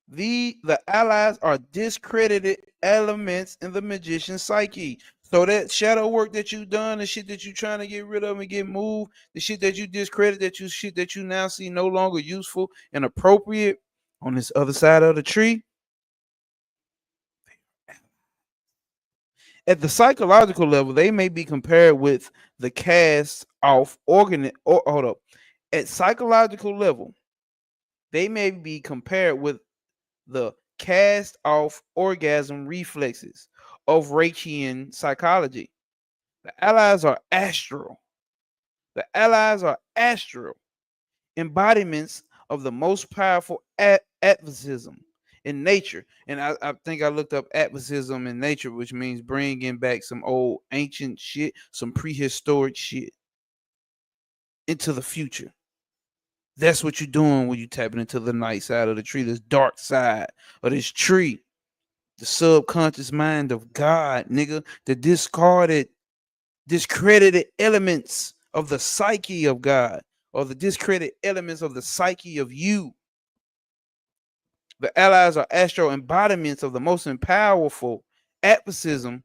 The allies are discredited elements in the magician's psyche. So that shadow work that you done, the shit that you trying to get rid of and get moved, the shit that you discredit, that you now see no longer useful and appropriate on this other side of the tree. At the psychological level, they may be compared with the cast off organ. Hold up. At psychological level, they may be compared with the cast off orgasm reflexes of Reichian psychology. The allies are astral. The allies are astral embodiments of the most powerful atvicism in nature. And I think I looked up atvicism in nature, which means bringing back some old ancient shit, some prehistoric shit into the future. That's what you're doing when you tapping into the night side of the tree, this dark side of this tree. The subconscious mind of God, nigga, the discredited elements of the psyche of God, or the discredited elements of the psyche of you. The allies are astral embodiments of the most powerful atvisms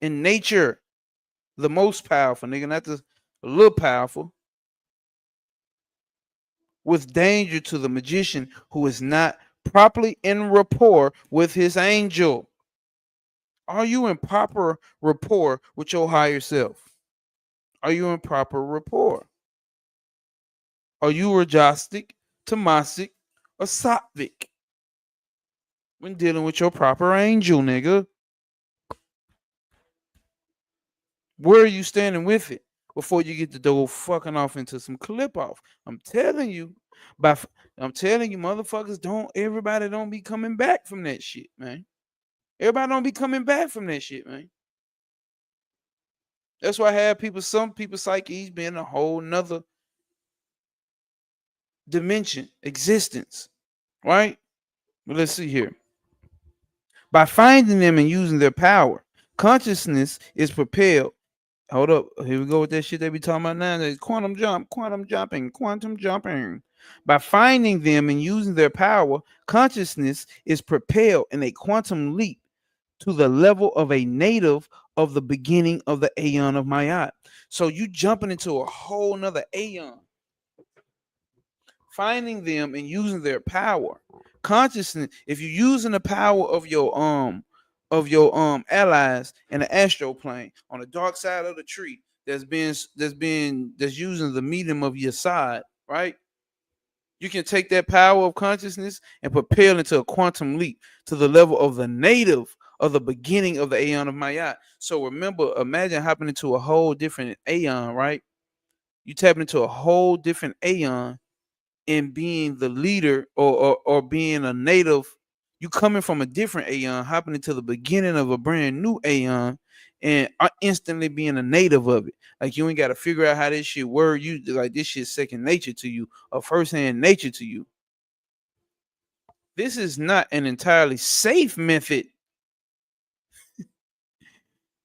in nature. The most powerful, nigga, not just a little powerful. With danger to the magician who is not properly in rapport with his angel. Are you in proper rapport with your higher self? Are you in proper rapport? Are you rajasic, tamasic, or sattvic when dealing with your proper angel, nigga? Where are you standing with it before you get to go fucking off into some clip off? I'm telling you, motherfuckers, everybody don't be coming back from that shit, man. Everybody don't be coming back from that shit, man. That's why I have some people's psyches being a whole nother dimension, existence, right? But let's see here. By finding them and using their power, consciousness is propelled. Hold up. Here we go with that shit they be talking about now. There's quantum jumping. By finding them and using their power, consciousness is propelled in a quantum leap to the level of a native of the beginning of the aeon of Mayat. So you jumping into a whole nother aeon. Finding them and using their power. Consciousness, if you're using the power of your allies in the astral plane on the dark side of the tree that's using the medium of your side, right? You can take that power of consciousness and propel into a quantum leap to the level of the native of the beginning of the aeon of Mayat. So remember, imagine hopping into a whole different aeon, right? You tap into a whole different aeon and being the leader or being a native. You coming from a different aeon, hopping into the beginning of a brand new aeon and instantly being a native of it. Like you ain't got to figure out how this shit work. You like this shit second nature to you, or firsthand nature to you. This is not an entirely safe method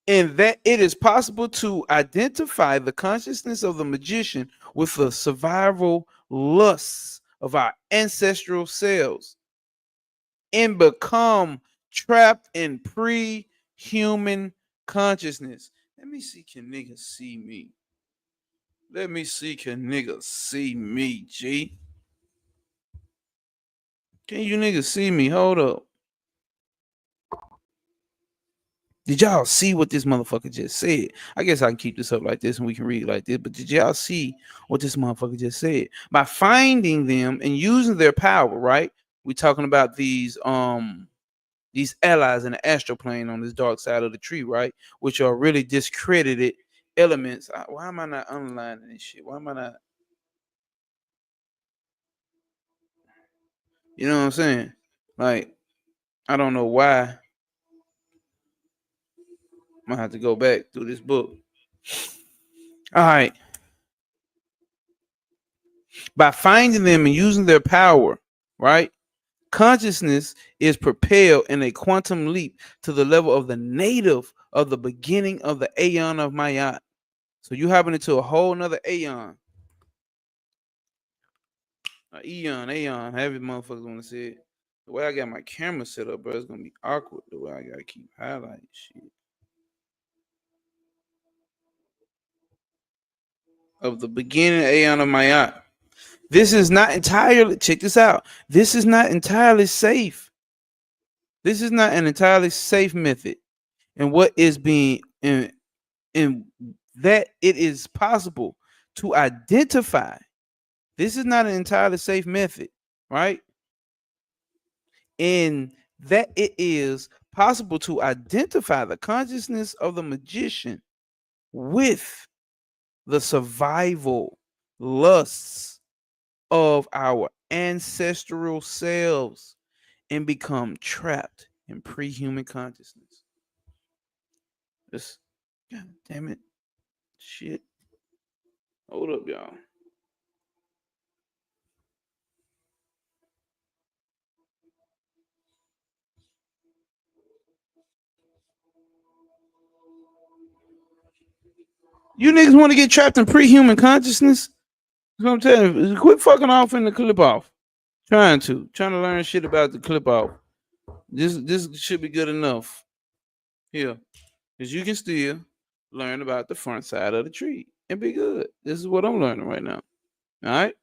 in that it is possible to identify the consciousness of the magician with the survival lusts of our ancestral selves and become trapped in pre-human consciousness. Let me see, can niggas see me? Let me see, can niggas see me, G? Can you niggas see me? Hold up. Did y'all see what this motherfucker just said? I guess I can keep this up like this and we can read like this, but did y'all see what this motherfucker just said? By finding them and using their power, right? We talking about these allies in the astral plane on this dark side of the tree, right? Which are really discredited elements. Why am I not underlining this shit? Why am I not? You know what I'm saying? Like, I don't know why. I'm gonna have to go back through this book. All right. By finding them and using their power, right? Consciousness is propelled in a quantum leap to the level of the native of the beginning of the aeon of Mayat. So you hopping into a whole nother aeon. Aeon, however motherfuckers want to say it. The way I got my camera set up, bro, it's gonna be awkward the way I gotta keep highlighting shit. Of the beginning aeon of Mayat. This is not entirely, check this out. This is not entirely safe. This is not an entirely safe method. And what is being in that it is possible to identify. This is not an entirely safe method, right? In that it is possible to identify the consciousness of the magician with the survival lusts of our ancestral selves and become trapped in pre-human consciousness. This, God damn it, shit. Hold up, y'all. You niggas want to get trapped in pre-human consciousness? That's what I'm telling you. Quit fucking off in the clip off. Trying to learn shit about the clip off. This should be good enough. Here, because you can still learn about the front side of the tree and be good. This is what I'm learning right now. All right.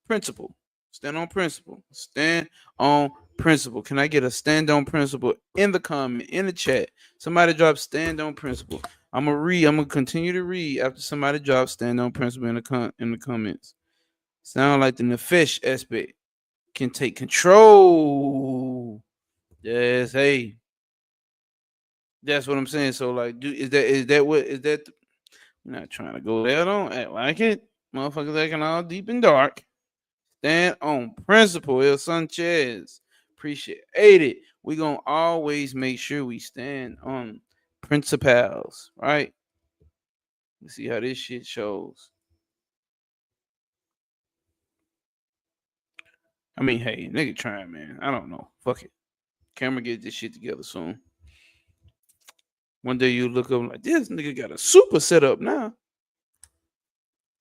Principle. Stand on principle. Stand on principle. Can I get a stand on principle in the comment, in the chat? Somebody drop stand on principle. I'm gonna read. I'm gonna continue to read after somebody drops stand on principle in the comments. Sound like the nefesh aspect can take control. Yes, hey, that's what I'm saying. So like, is that what is that? I'm not trying to go there. Don't act like it, motherfuckers acting all deep and dark. Stand on principle, El Sanchez. Appreciate it. We gonna always make sure we stand on principles, right? Let's see how this shit shows. I mean, hey, nigga trying, man. I don't know. Fuck it. Camera get this shit together soon. One day you look up like this nigga got a super setup now.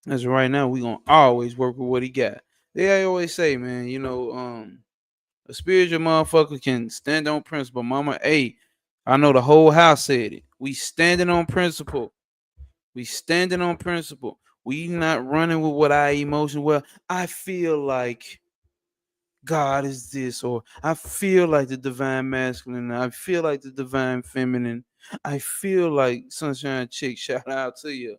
As right now, we gonna always work with what he got. They always say, man, a spiritual motherfucker can stand on principle. Mama, hey, I know the whole house said it. We standing on principle. We standing on principle. We not running with what our emotion. Well, I feel like God is this, or I feel like the divine masculine. I feel like the divine feminine. I feel like Sunshine Chick. Shout out to you.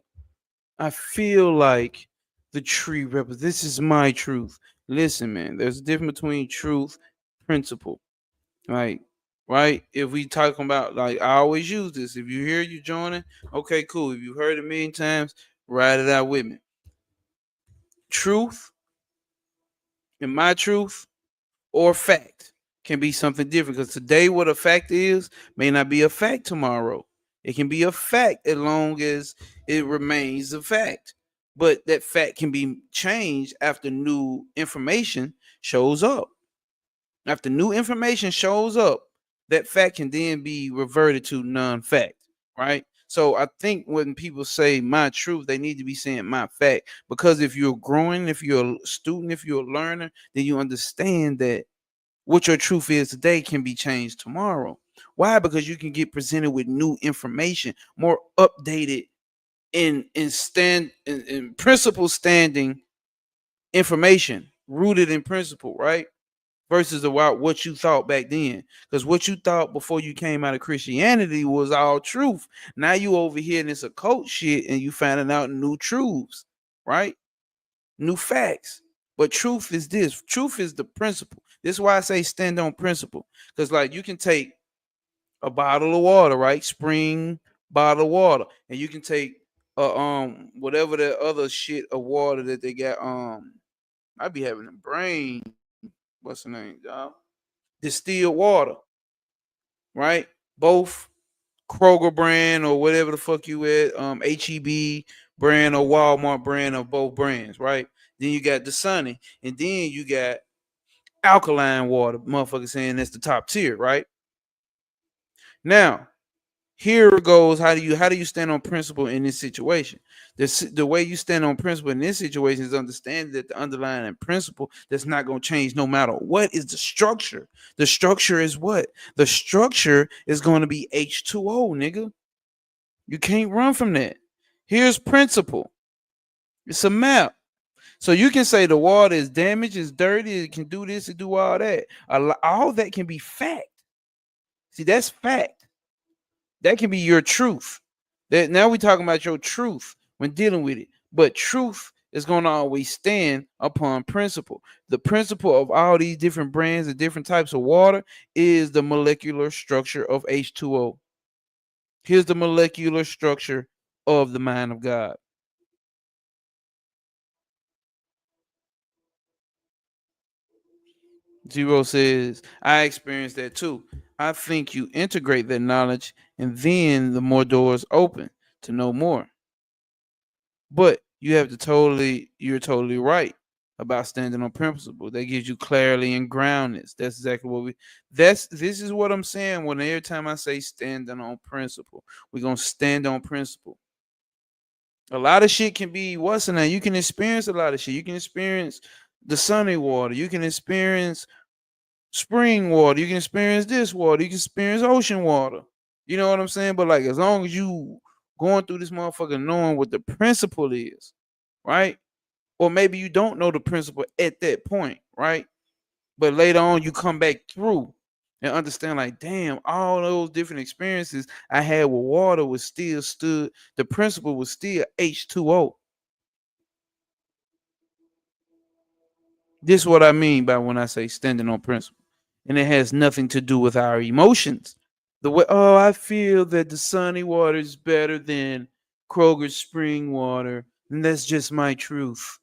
I feel like the tree represents. This is my truth. Listen, man. There's a difference between truth, principle. Like, right? If we talking about, like, I always use this. If you hear you joining, okay, cool. If you've heard it a million times, write it out with me. Truth and my truth or fact can be something different because today what a fact is may not be a fact tomorrow. It can be a fact as long as it remains a fact. But that fact can be changed after new information shows up. After new information shows up, that fact can then be reverted to non-fact, right? So I think when people say my truth, they need to be saying my fact, because if you're growing, if you're a student, if you're a learner, then you understand that what your truth is today can be changed tomorrow. Why? Because you can get presented with new information, more updated in principle standing information, rooted in principle, right? Versus about what you thought back then. Because what you thought before you came out of Christianity was all truth. Now you over here in this occult shit and you finding out new truths, right? New facts. But truth is this. Truth is the principle. This is why I say stand on principle. Because like you can take a bottle of water, right? Spring bottle of water, and you can take whatever the other shit of water that they got. I be having a brain. What's the name, y'all? Distilled water, right? Both Kroger brand or whatever the fuck you at, HEB brand or Walmart brand of both brands, right? Then you got the Sunny, and then you got alkaline water. Motherfucker saying that's the top tier, right? Now, here goes how do you stand on principle in this situation. The way you stand on principle in this situation is understanding that the underlying principle that's not going to change no matter what is the structure. The structure is what? The structure is going to be H2O, nigga. You can't run from that. Here's principle. It's a map. So you can say the water is damaged, it's dirty, it can do this, it do all that. All that can be fact. See, that's fact. That can be your truth. That now we're talking about your truth when dealing with it. But truth is going to always stand upon principle. The principle of all these different brands and different types of water is the molecular structure of H2O. Here's the molecular structure of the mind of God. Zero says, I experienced that too. I think you integrate that knowledge and then the more doors open to know more. But you're totally right about standing on principle. That gives you clarity and groundness. That's exactly what this is what I'm saying when every time I say standing on principle. We're gonna stand on principle. A lot of shit can be what's in that. You can experience a lot of shit. You can experience the sunny water. You can experience spring water. You can experience this water. You can experience ocean water. You know what I'm saying? But like as long as you going through this motherfucker knowing what the principle is, right? Or maybe you don't know the principle at that point, right? But later on you come back through and understand like, damn, all those different experiences I had with water was still stood, the principle was still H2O. This is what I mean by when I say standing on principle. And it has nothing to do with our emotions. The way, oh, I feel that the sunny water is better than Kroger's spring water. And that's just my truth.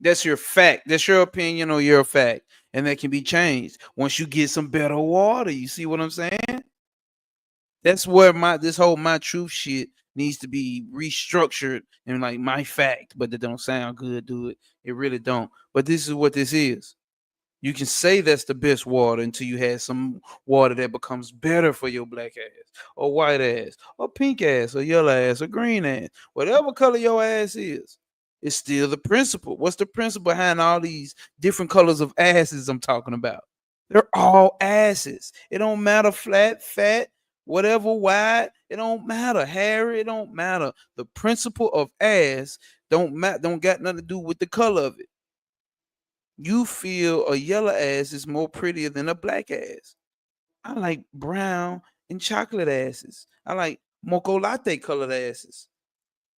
That's your fact. That's your opinion or your fact. And that can be changed once you get some better water. You see what I'm saying? That's where this whole my truth shit needs to be restructured and like my fact, but that don't sound good, do it. It really don't. But this is what this is. You can say that's the best water until you have some water that becomes better for your black ass, or white ass, or pink ass, or yellow ass, or green ass. Whatever color your ass is, it's still the principle. What's the principle behind all these different colors of asses I'm talking about? They're all asses. It don't matter flat, fat, whatever, wide. It don't matter. Hairy, it don't matter. The principle of ass don't got nothing to do with the color of it. You feel a yellow ass is more prettier than a black ass. I like brown and chocolate asses. I like mocha latte colored asses.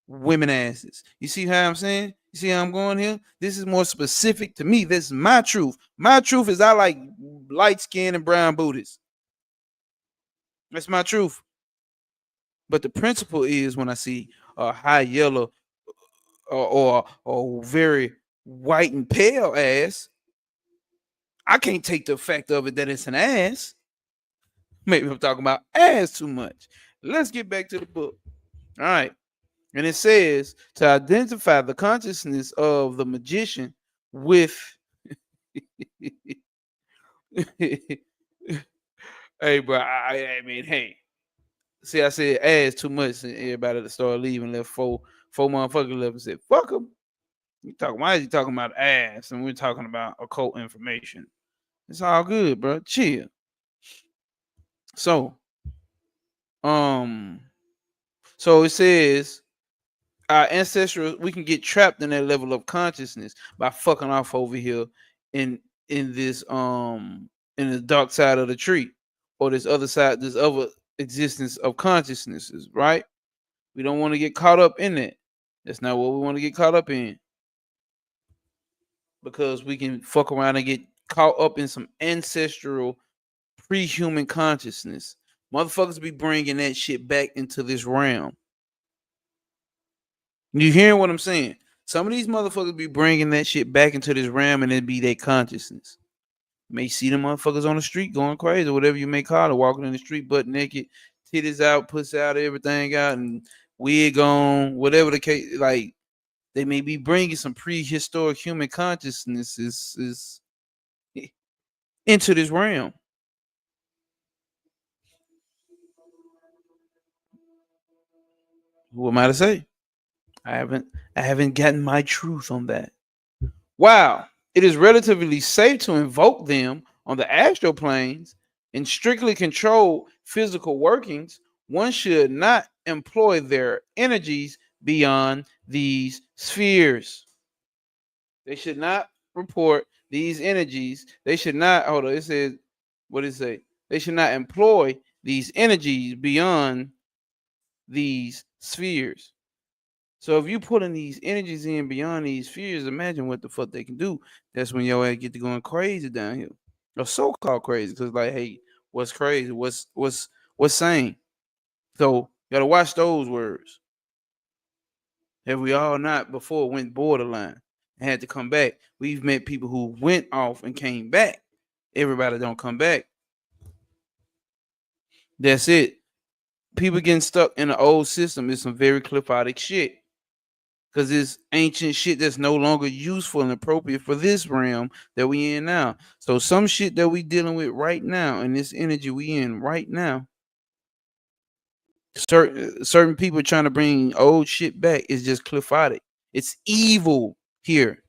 Women asses. You see how I'm saying? You see how I'm going here? This is more specific to me. This is my truth. My truth is I like light skin and brown booties. That's my truth. But the principle is when I see a high yellow or very white and pale ass, I can't take the fact of it that it's an ass. Maybe I'm talking about ass too much. Let's get back to the book. All right. And it says to identify the consciousness of the magician with hey, bro. I mean, hey. See, I said ass too much, and everybody that started leaving left four motherfuckers left and said, fuck them. Why is he talking about ass? And we're talking about occult information. It's all good, bro. Chill. So, um, so it says our ancestors, we can get trapped in that level of consciousness by fucking off over here in this in the dark side of the tree, or this other side, this other existence of consciousnesses, right? We don't want to get caught up in it. That's not what we want to get caught up in, because we can fuck around and get caught up in some ancestral pre-human consciousness. Motherfuckers be bringing that shit back into this realm. You hearing what I'm saying? Some of these motherfuckers be bringing that shit back into this realm, and it be their consciousness. You may see the motherfuckers on the street going crazy, or whatever you may call it, walking in the street butt naked, titties out, pussy out, everything out, and wig on, whatever the case. Like, they may be bringing some prehistoric human consciousness is into this realm. Who am I to say? I haven't gotten my truth on that. While it is relatively safe to invoke them on the astral planes in strictly controlled physical workings, one should not employ their energies beyond these spheres. They should not report these energies. They should not, hold on, it says, what does it say? They should not employ these energies beyond these spheres. So if you putting these energies in beyond these spheres, imagine what the fuck they can do. That's when your ass get to going crazy down here. Or so-called crazy. Because like, hey, what's crazy? What's sane? So you gotta watch those words. Have we all not before went borderline and had to come back? We've met people who went off and came back. Everybody don't come back. That's it. People getting stuck in the old system is some very cliphotic shit. Because it's ancient shit that's no longer useful and appropriate for this realm that we in now. So some shit that we dealing with right now and this energy we in right now, certain people trying to bring old shit back is just cliphotic. It's evil here.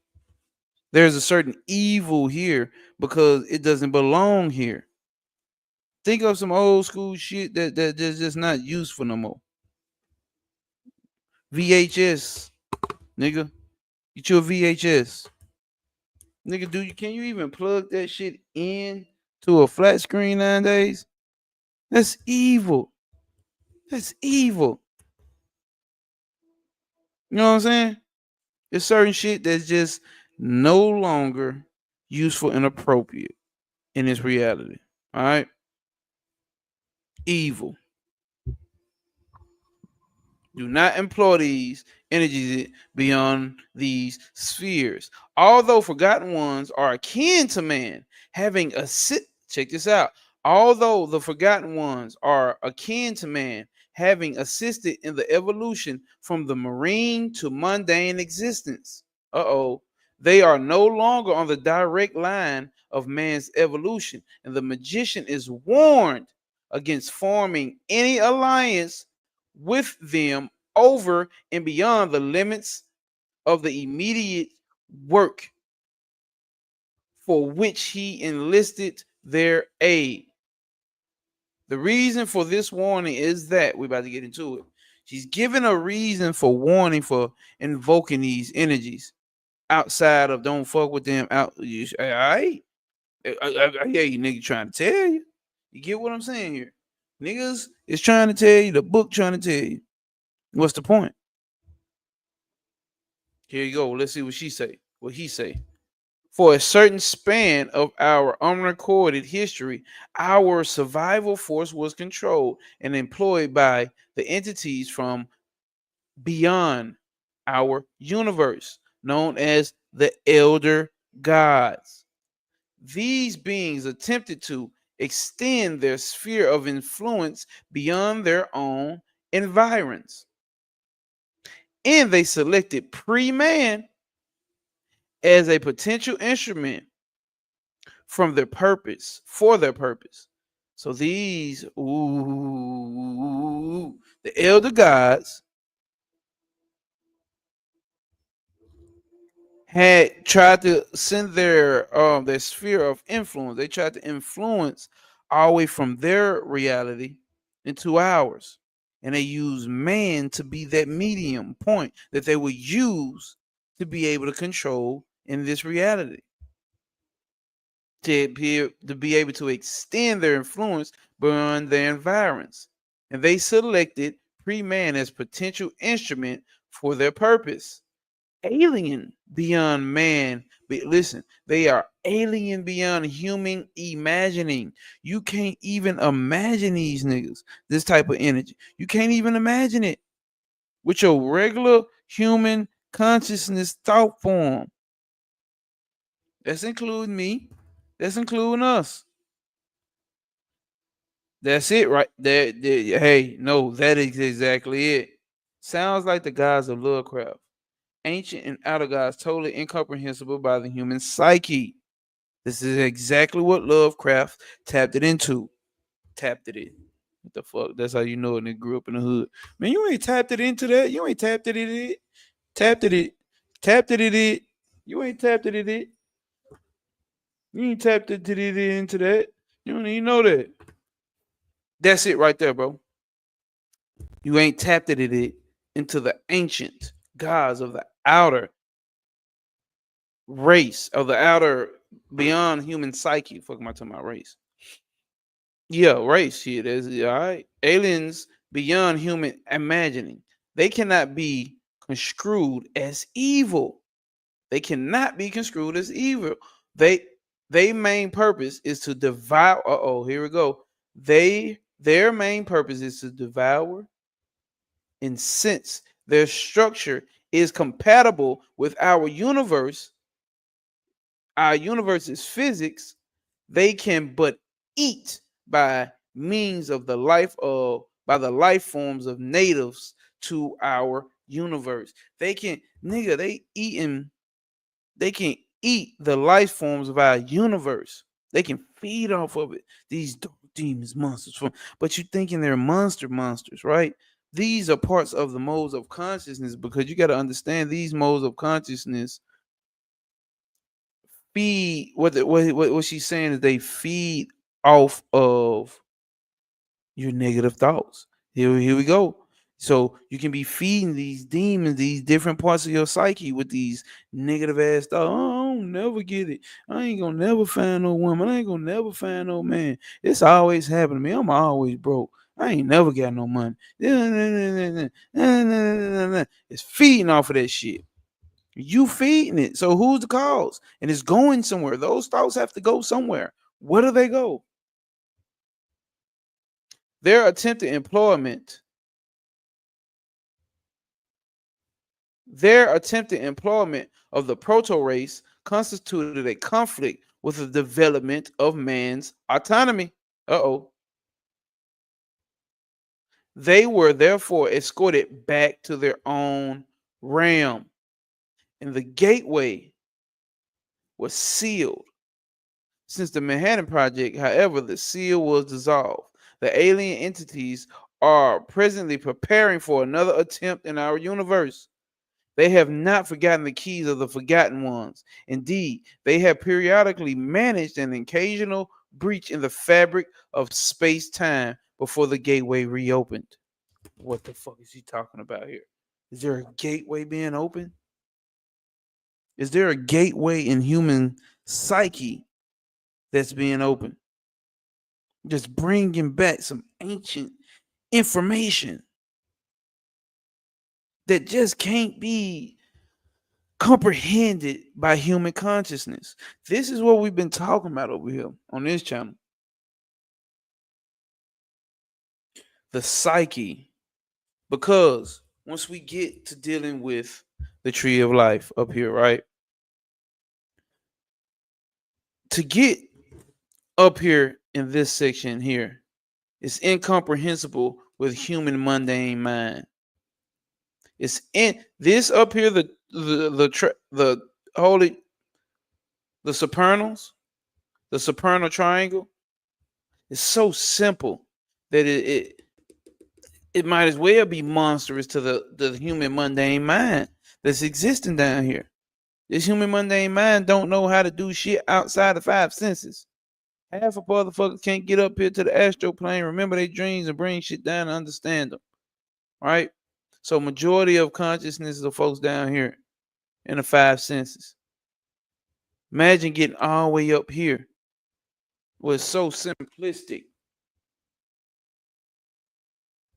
There's a certain evil here because it doesn't belong here. Think of some old school shit that's just not useful no more. VHS, nigga. Get you a VHS. Nigga, can you even plug that shit in to a flat screen nowadays? That's evil. That's evil. You know what I'm saying? There's certain shit that's just no longer useful and appropriate in this reality. All right? Evil. Do not employ these energies beyond these spheres. Although forgotten ones are akin to man, having a check this out. Although the forgotten ones are akin to man, having assisted in the evolution from the marine to mundane existence. They are no longer on the direct line of man's evolution, and the magician is warned against forming any alliance with them over and beyond the limits of the immediate work for which he enlisted their aid. The reason for this warning is that we're about to get into it. She's given a reason for warning for invoking these energies outside of don't fuck with them. All right, I hear you, nigga, trying to tell you. You get what I'm saying here? Niggas is trying to tell you. The book trying to tell you. What's the point? Here you go. Let's see what she say. What he say. For a certain span of our unrecorded history, our survival force was controlled and employed by the entities from beyond our universe, known as the elder gods. These beings attempted to extend their sphere of influence beyond their own environs. And they selected pre-man as a potential instrument from their purpose, for their purpose. So these, the elder gods had tried to send their sphere of influence. They tried to influence all the way from their reality into ours. And they used man to be that medium point that they would use to be able to control in this reality. To be able to extend their influence beyond their environs. And they selected pre-man as potential instrument for their purpose. Alien beyond man. But listen, they are alien beyond human imagining. You can't even imagine these niggas, this type of energy. You can't even imagine it with your regular human consciousness thought form. That's including me. That's including us. That's it, right? Hey, no, that is exactly it. Sounds like the gods of Lovecraft. Ancient and outer gods, totally incomprehensible by the human psyche. This is exactly what Lovecraft tapped it into. Tapped it in. What the fuck? That's how you know it. Grew up in the hood. Man, you ain't tapped it into that. You ain't tapped it in it. Tapped it in. Tapped it in it. You ain't tapped it in it. You ain't tapped it into that. You don't even know that. That's it right there, bro. You ain't tapped it into the ancient gods of the outer race, of the outer beyond human psyche. Fuck am I talking about race? Yeah, race. Shit, that's all right. Aliens beyond human imagining. They cannot be construed as evil. They cannot be construed as evil. They their main purpose is to devour. Here we go. Their main purpose is to devour, and since their structure is compatible with our universe's physics, they can but eat by means of by the life forms of natives to our universe. They can nigga, they can eat the life forms of our universe. They can feed off of it. These dark demons, monsters from, but you thinking they're monsters, right? These are parts of the modes of consciousness, because you got to understand these modes of consciousness feed what she's saying is they feed off of your negative thoughts. Here we go. So you can be feeding these demons, these different parts of your psyche with these negative ass thoughts. Oh, I don't never get it. I ain't gonna never find no woman. I ain't gonna never find no man. It's always happening to me. I'm always broke. I ain't never got no money. It's feeding off of that shit. You feeding it. So who's the cause? And it's going somewhere. Those thoughts have to go somewhere. Where do they go? Their attempted employment of the proto race constituted a conflict with the development of man's autonomy. They were therefore escorted back to their own realm, and the gateway was sealed. Since the Manhattan Project, however, the seal was dissolved. The alien entities are presently preparing for another attempt in our universe. They have not forgotten the keys of the forgotten ones. Indeed, they have periodically managed an occasional breach in the fabric of space-time before the gateway reopened. What the fuck is he talking about here? Is there a gateway being open? Is there a gateway in human psyche that's being open? Just bringing back some ancient information that just can't be comprehended by human consciousness. This is what we've been talking about over here on this channel. The psyche. Because once we get to dealing with the tree of life up here, right? To get up here in this section here. It's incomprehensible with human mundane mind. It's in this up here, the holy, the supernal triangle. It's so simple that it might as well be monstrous to the human mundane mind that's existing down here. This human mundane mind don't know how to do shit outside the five senses. Half of motherfuckers can't get up here to the astral plane, remember their dreams, and bring shit down and understand them. Right? So majority of consciousness of folks down here in the five senses. Imagine getting all the way up here. Well, it's so simplistic.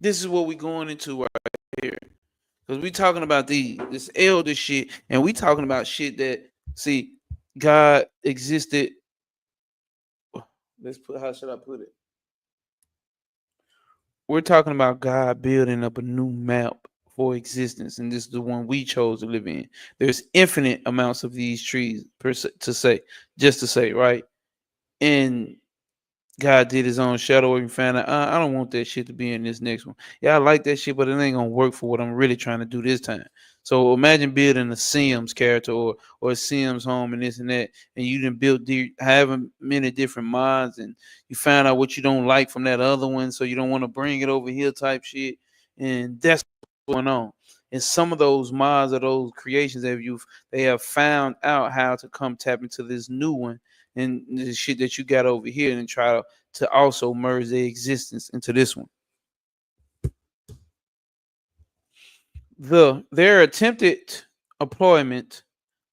This is what we're going into right here. Because we talking about this elder shit, and we talking about shit that, see, God existed. How should I put it? We're talking about God building up a new map for existence, and this is the one we chose to live in. There's infinite amounts of these trees to say, right? And God did his own shadow work and found out, I don't want that shit to be in this next one. Yeah, I like that shit, but it ain't gonna work for what I'm really trying to do this time. So imagine building a Sims character or a Sims home and this and that, and you done built having many different mods, and you found out what you don't like from that other one, so you don't want to bring it over here type shit, and that's what's going on. And some of those mods or those creations they have found out how to come tap into this new one and the shit that you got over here and try to also merge their existence into this one. Their attempted employment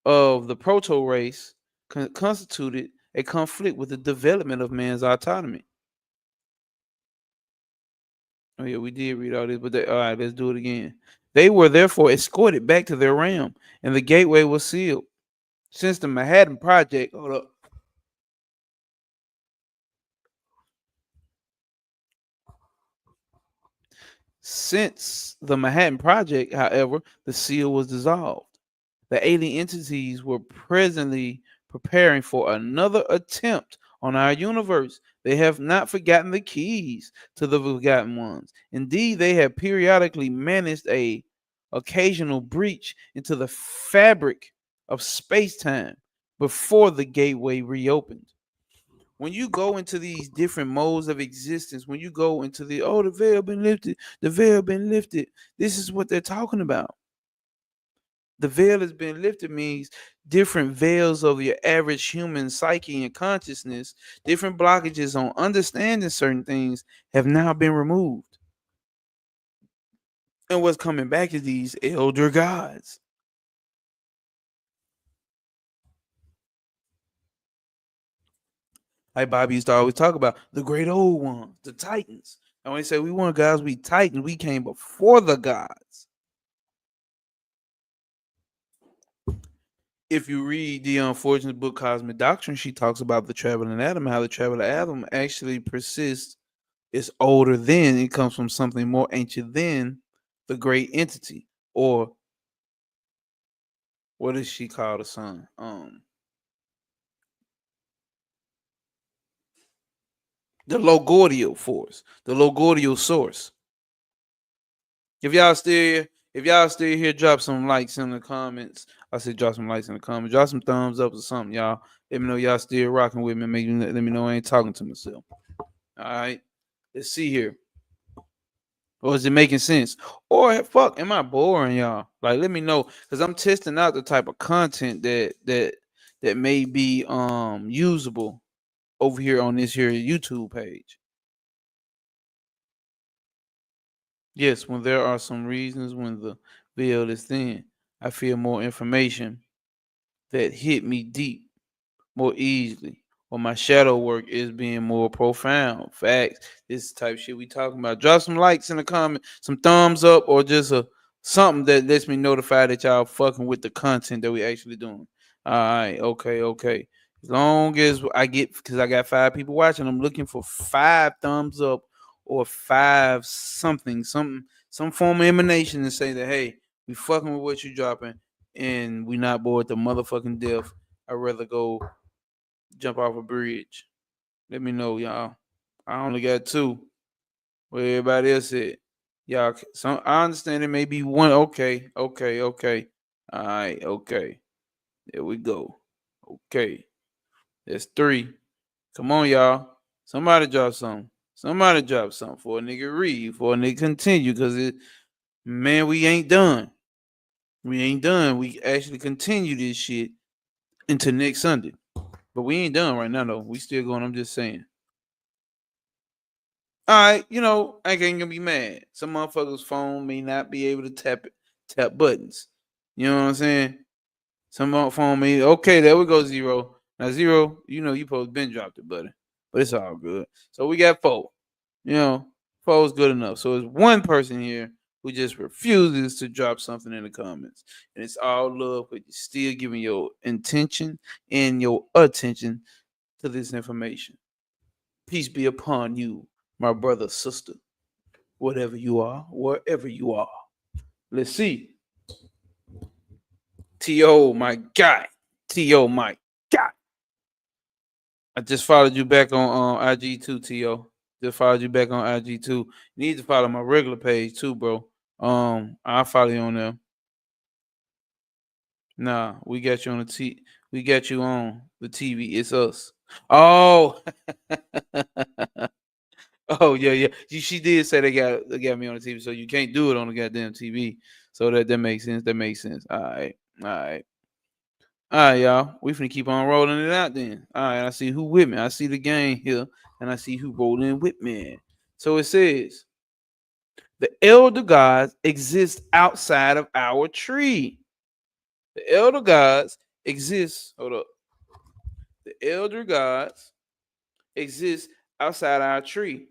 of the proto race constituted a conflict with the development of man's autonomy. Oh yeah, we did read all this, but all right, let's do it again. They were therefore escorted back to their realm, and the gateway was sealed. Since the Manhattan Project, hold up. Since the Manhattan Project, however, the seal was dissolved. The alien entities were presently preparing for another attempt on our universe. They have not forgotten the keys to the forgotten ones. Indeed, they have periodically managed a occasional breach into the fabric of space-time before the gateway reopened. When you go into these different modes of existence, when you go into the veil been lifted, the veil been lifted, this is what they're talking about. The veil has been lifted means different veils of your average human psyche and consciousness, different blockages on understanding certain things have now been removed. And what's coming back is these elder gods. Like Bobby used to always talk about the great old ones, the titans. And when they say we want gods, we titans, we came before the gods. If you read the unfortunate book Cosmic Doctrine, she talks about the traveling atom, how the traveling atom actually persists. It's older than, it comes from something more ancient than the great entity, or what does she call the sun? The Logordial force, the Logordial source. If y'all still here, drop some likes in the comments. I said drop some likes in the comments. Drop some thumbs up or something, y'all. Let me know y'all still rocking with me. Let me know I ain't talking to myself. All right. Let's see here. Or is it making sense? Or fuck, am I boring y'all? Like, let me know, because I'm testing out the type of content that may be usable over here on this here YouTube page. Yes, when there are some reasons when the veil is thin, I feel more information that hit me deep more easily, or my shadow work is being more profound. Facts. This type of shit we talking about. Drop some likes in the comment, some thumbs up, or just something that lets me notify that y'all fucking with the content that we actually doing. All right, okay. As long as I get, because I got 5 people watching, I'm looking for 5 thumbs up or 5 something, some form of emanation to say that, hey, we fucking with what you dropping, and we not bored to motherfucking death. I'd rather go jump off a bridge. Let me know, y'all. I only got two. Where everybody else at? Y'all, some I understand it may be one. Okay, okay, okay. All right, okay. There we go. Okay, that's three. Come on, y'all. Somebody drop something. Somebody drop something for a nigga read, for a nigga continue, cause man, we ain't done. We ain't done. We actually continue this shit into next Sunday. But we ain't done right now though. We still going. I'm just saying. All right, I ain't gonna be mad. Some motherfuckers' phone may not be able to tap buttons. You know what I'm saying? Some phone may. Okay, there we go, zero. Now zero, you supposed to been dropped it, buddy. But it's all good. So we got four. You know, four's good enough. So it's one person here who just refuses to drop something in the comments, and it's all love, but you're still giving your intention and your attention to this information. Peace be upon you, my brother, sister, whatever you are, wherever you are. Let's see. T.O., my guy. T.O., my guy. I just followed you back on IG too, T.O. Just followed you back on IG too. You need to follow my regular page too, bro. I'll follow you on there. Nah, we got you on we got you on the TV. It's us. Oh, oh yeah, yeah. She did say they got me on the TV, so you can't do it on the goddamn TV. So that makes sense. That makes sense. All right, all right, all right, y'all. We finna keep on rolling it out then. All right, I see who with me. I see the gang here, and I see who rolling with me. So it says the elder gods exist outside of our tree. The elder gods exist. Hold up. The elder gods exist outside our tree.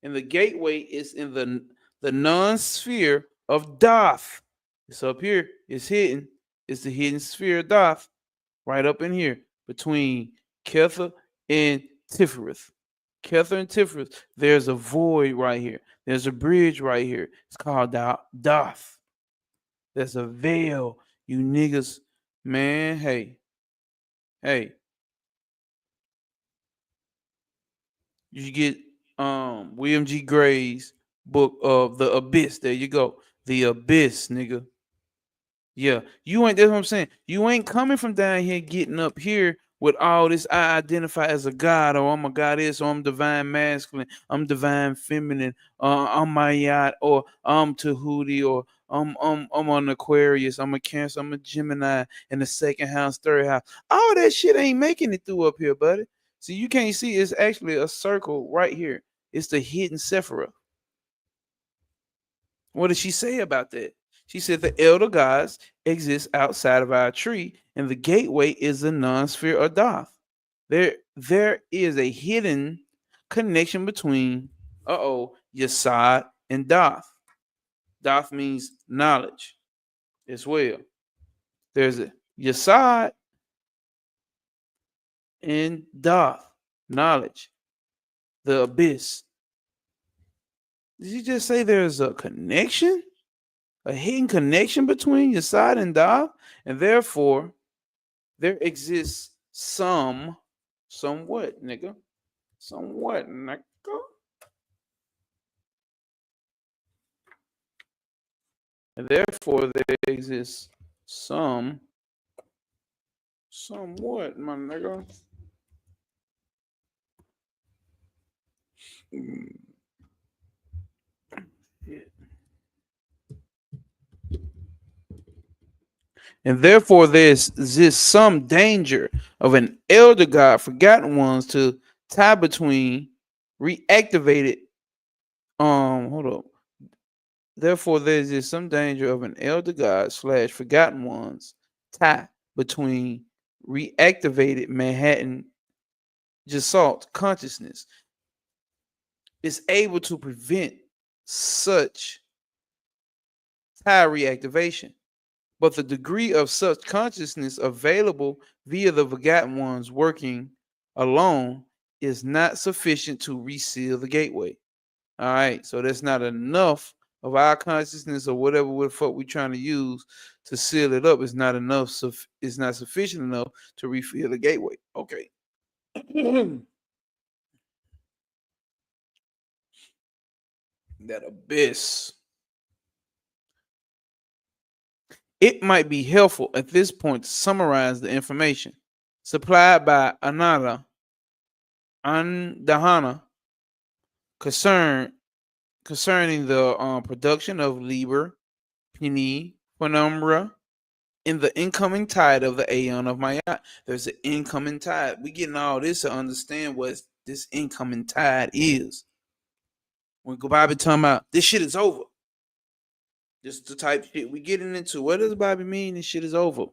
And the gateway is in the non-sphere of Doth. It's up here. It's hidden. It's the hidden sphere of Doth, right up in here between Kether and Tiferet. Kether and Tiferet. There's a void right here. There's a bridge right here. It's called Doth. There's a veil. You niggas, man. Hey. You should get William G. Gray's book of The Abyss. There you go. The Abyss, nigga. Yeah. You ain't that's what I'm saying. You ain't coming from down here getting up here with all this I identify as a god or I'm a goddess or I'm divine masculine, I'm divine feminine, I'm Mayat or I'm Tahuti or I'm an Aquarius, I'm a Cancer, I'm a Gemini in the second house, third house. All that shit ain't making it through up here, buddy. See, you can't see it's actually a circle right here. It's the hidden Sephira. What did she say about that? She said the elder gods exist outside of our tree, and the gateway is the non-sphere of Doth. There is a hidden connection between Yesod and Doth. Doth means knowledge as well. There's a Yesod and Doth, knowledge, the abyss. Did you just say there's a connection? A hidden connection between Yesod and Doth? And therefore, there exists somewhat, nigga. Somewhat, nigga. And therefore, there exists somewhat, my nigga. And therefore, there exists some danger of an elder god, forgotten ones, to tie between reactivated. Hold up. Therefore, there is some danger of an elder god / forgotten ones tie between reactivated Manhattan Gestalt consciousness is able to prevent such tie reactivation. But the degree of such consciousness available via the forgotten ones working alone is not sufficient to reseal the gateway. All right, so that's not enough of our consciousness or whatever the fuck we're trying to use to seal it up. It's not enough. It's not sufficient enough to refill the gateway. Okay. That abyss. It might be helpful at this point to summarize the information supplied by Anada Andahana concern concerning the production of Liber Pini Penumbra in the incoming tide of the Aeon of Mayat. There's an incoming tide. We getting all this to understand what this incoming tide is. When Bobby talking about this shit is over. This is the type of shit we getting into. What does Bobby mean this shit is over?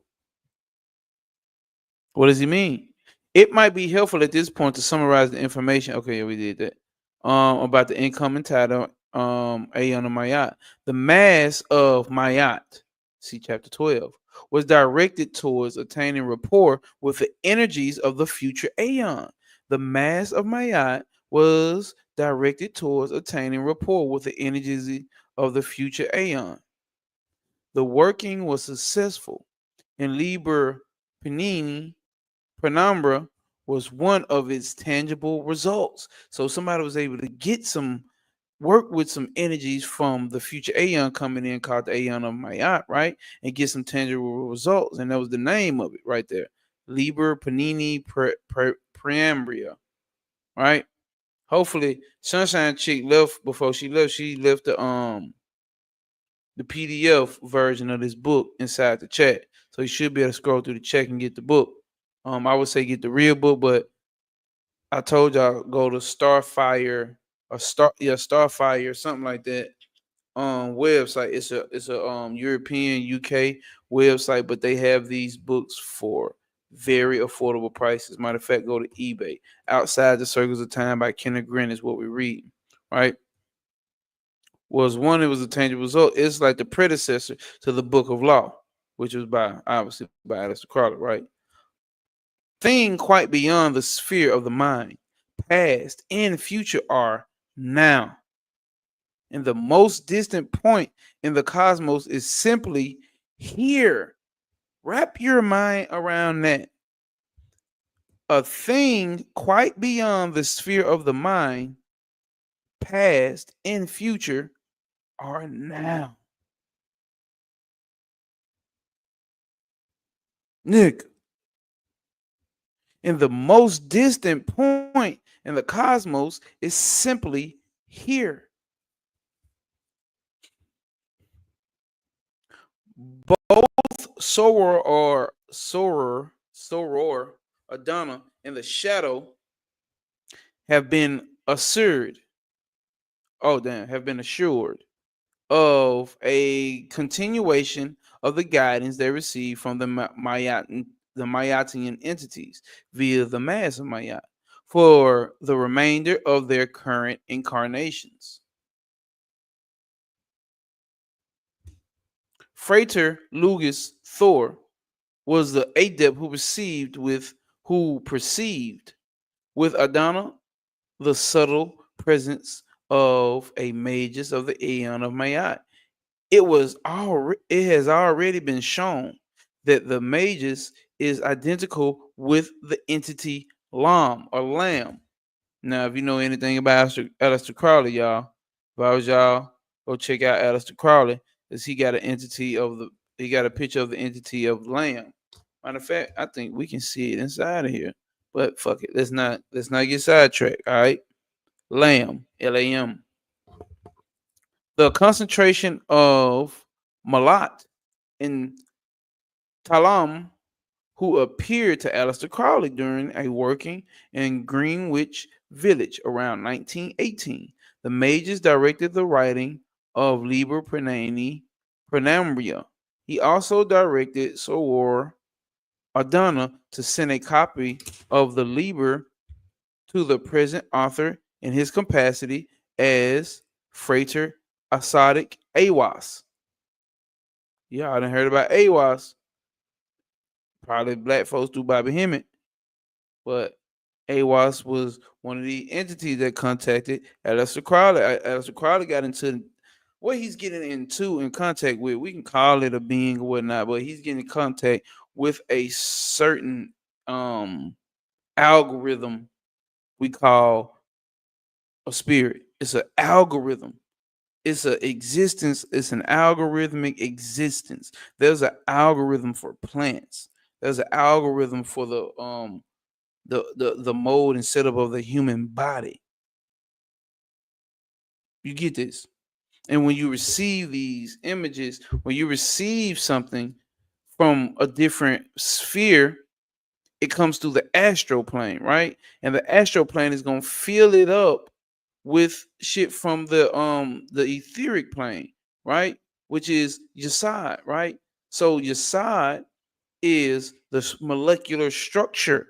What does he mean? It might be helpful at this point to summarize the information. Okay, yeah, we did that. About the incoming title, Aeon of Mayat. The mass of Mayat, see chapter 12, was directed towards attaining rapport with the energies of the future Aeon. The mass of Mayat was directed towards attaining rapport with the energies of the future Aeon. The working was successful. In Liber Panini, Penumbra was one of its tangible results. So somebody was able to get some work with some energies from the future Aeon coming in called the Aeon of Mayat, right? And get some tangible results. And that was the name of it right there. Liber Panini Preambria, right? Hopefully Sunshine Chick left before she left. She left the PDF version of this book inside the chat. So you should be able to scroll through the chat and get the book. I would say get the real book, but I told y'all go to Starfire or Starfire, something like that. Website. It's a European UK website, but they have these books for very affordable prices. Matter of fact, go to eBay. Outside the Circles of Time by Kenneth is what we read, right? Was one, it was a tangible result. It's like the predecessor to the Book of Law, which was obviously by Aleister Crowley, right? Thing quite beyond the sphere of the mind. Past and future are now. And the most distant point in the cosmos is simply here. Wrap your mind around that. A thing quite beyond the sphere of the mind, past and future are now. Nick, and the most distant point in the cosmos is simply here. Both Soror, Adana, and the Shadow have been assured. Oh damn, have been assured of a continuation of the guidance they received from the Mayatian entities via the mass of Mayat for the remainder of their current incarnations. Frater Lugus Thor was the adept who perceived with Adana the subtle presence of a magus of the Aeon of Mayat. It has already been shown that the magus is identical with the entity Lam or Lamb. Now, if you know anything about Aleister Crowley, y'all, if I was y'all, go check out Aleister Crowley, because he got a picture of the entity of Lamb. Matter of fact, I think we can see it inside of here. But fuck it, let's not get sidetracked. All right, Lamb, Lam. The concentration of Malat and Talam, who appeared to Aleister Crowley during a working in Greenwich Village around 1918. The mages directed the writing of Liber Prenambria. He also directed Soror Adana to send a copy of the Liber to the present author in his capacity as Frater Asadic Awas. Yeah, I done heard about Awas. Probably black folks do Bobby Hemmett, but AWAS was one of the entities that contacted Aleister Crowley. Aleister Crowley got into what he's getting into in contact with. We can call it a being or whatnot, but he's getting in contact with a certain algorithm we call a spirit. It's an algorithm. It's an existence. It's an algorithmic existence. There's an algorithm for plants. There's an algorithm for the mode and setup of the human body. You get this? And when you receive these images, when you receive something from a different sphere, it comes through the astral plane, right? And the astral plane is gonna fill it up with shit from the etheric plane, right? Which is your side, right? So your side is the molecular structure.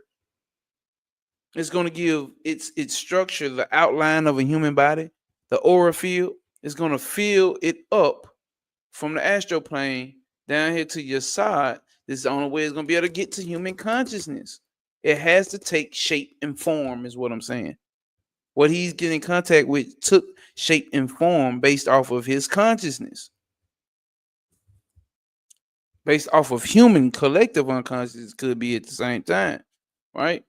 It's gonna give its structure, the outline of a human body, the aura field. It's gonna fill it up from the astral plane down here to your side. This is the only way it's gonna be able to get to human consciousness. It has to take shape and form, is what I'm saying. What he's getting in contact with took shape and form based off of his consciousness, based off of human collective unconsciousness, could be at the same time, right?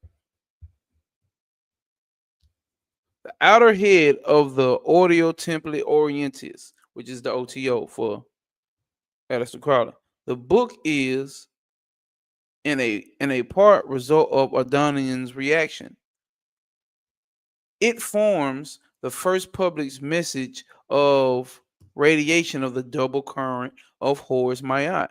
The outer head of the Audio Template Orientis, which is the OTO for Aleister Crowley. The book is in a part result of Adonian's reaction. It forms the first published message of radiation of the double current of Horus Mayat,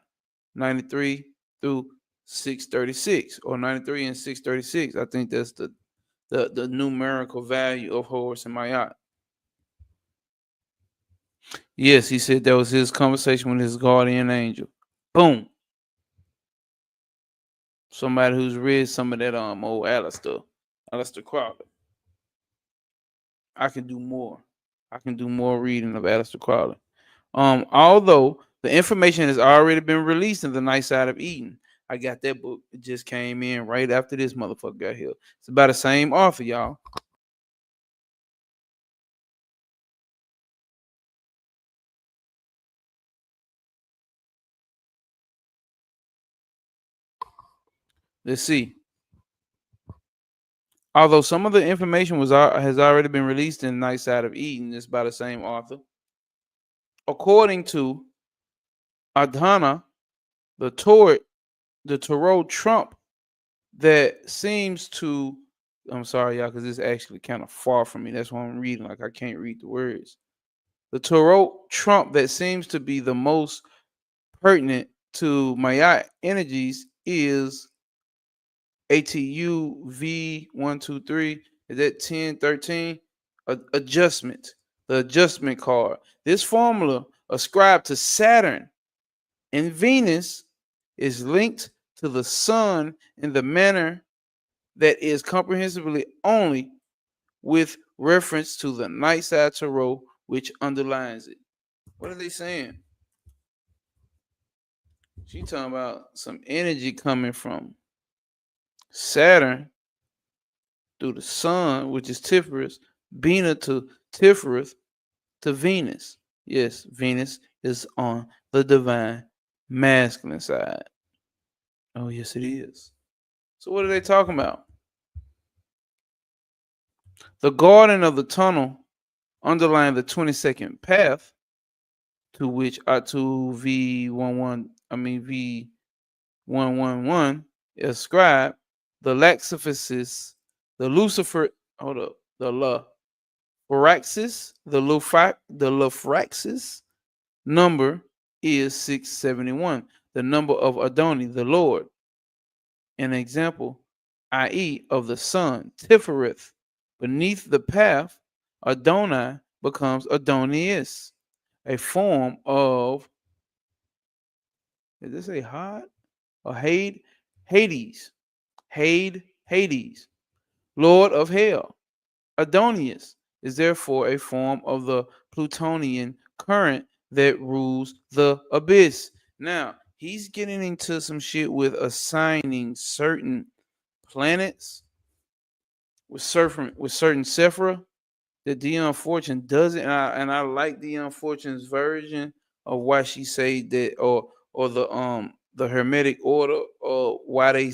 93 through 636, or 93 and 636. I think that's the numerical value of Horus and Mayat. Yes, he said that was his conversation with his guardian angel. Boom. Somebody who's read some of that old Aleister Crowley. I can do more. I can do more reading of Aleister Crowley. Although the information has already been released in the Night Side of Eden. I got that book. It just came in right after this motherfucker got here. It's about the same author, y'all. Let's see. Although some of the information has already been released in Night Side of Eden, it's by the same author. According to Adhana, the Tarot trump that seems to, I'm sorry, y'all, because it's actually kind of far from me. That's why I'm reading, like I can't read the words. The Tarot trump that seems to be the most pertinent to Maya energies is ATU V123. Is that 1013? Adjustment. The adjustment card. This formula ascribed to Saturn and Venus is linked to the sun in the manner that is comprehensively only with reference to the night side tarot, which underlines it. What are they saying? She talking about some energy coming from Saturn through the sun, which is Tiferet, Bina to Tiferet to Venus. Yes, Venus is on the divine masculine side. Oh, yes, it is. So what are they talking about? The garden of the tunnel underlying the 22nd path, to which R2 V11, V111 is ascribed, the Laxophysis, the Lucifer, hold up, the Lafraxis, the Lafraxis number is 671, the number of Adoni, the Lord. An example, i.e., of the sun, Tifereth. Beneath the path, Adonai becomes Adonius, a form of, is this a Had or Hade? Hades. Hades, Lord of Hell. Adonius is therefore a form of the Plutonian current that rules the abyss. Now, he's getting into some shit with assigning certain planets with certain Sephira that Dion Fortune doesn't, and I like Dion Fortune's version of why she say that, or the Hermetic order, or why they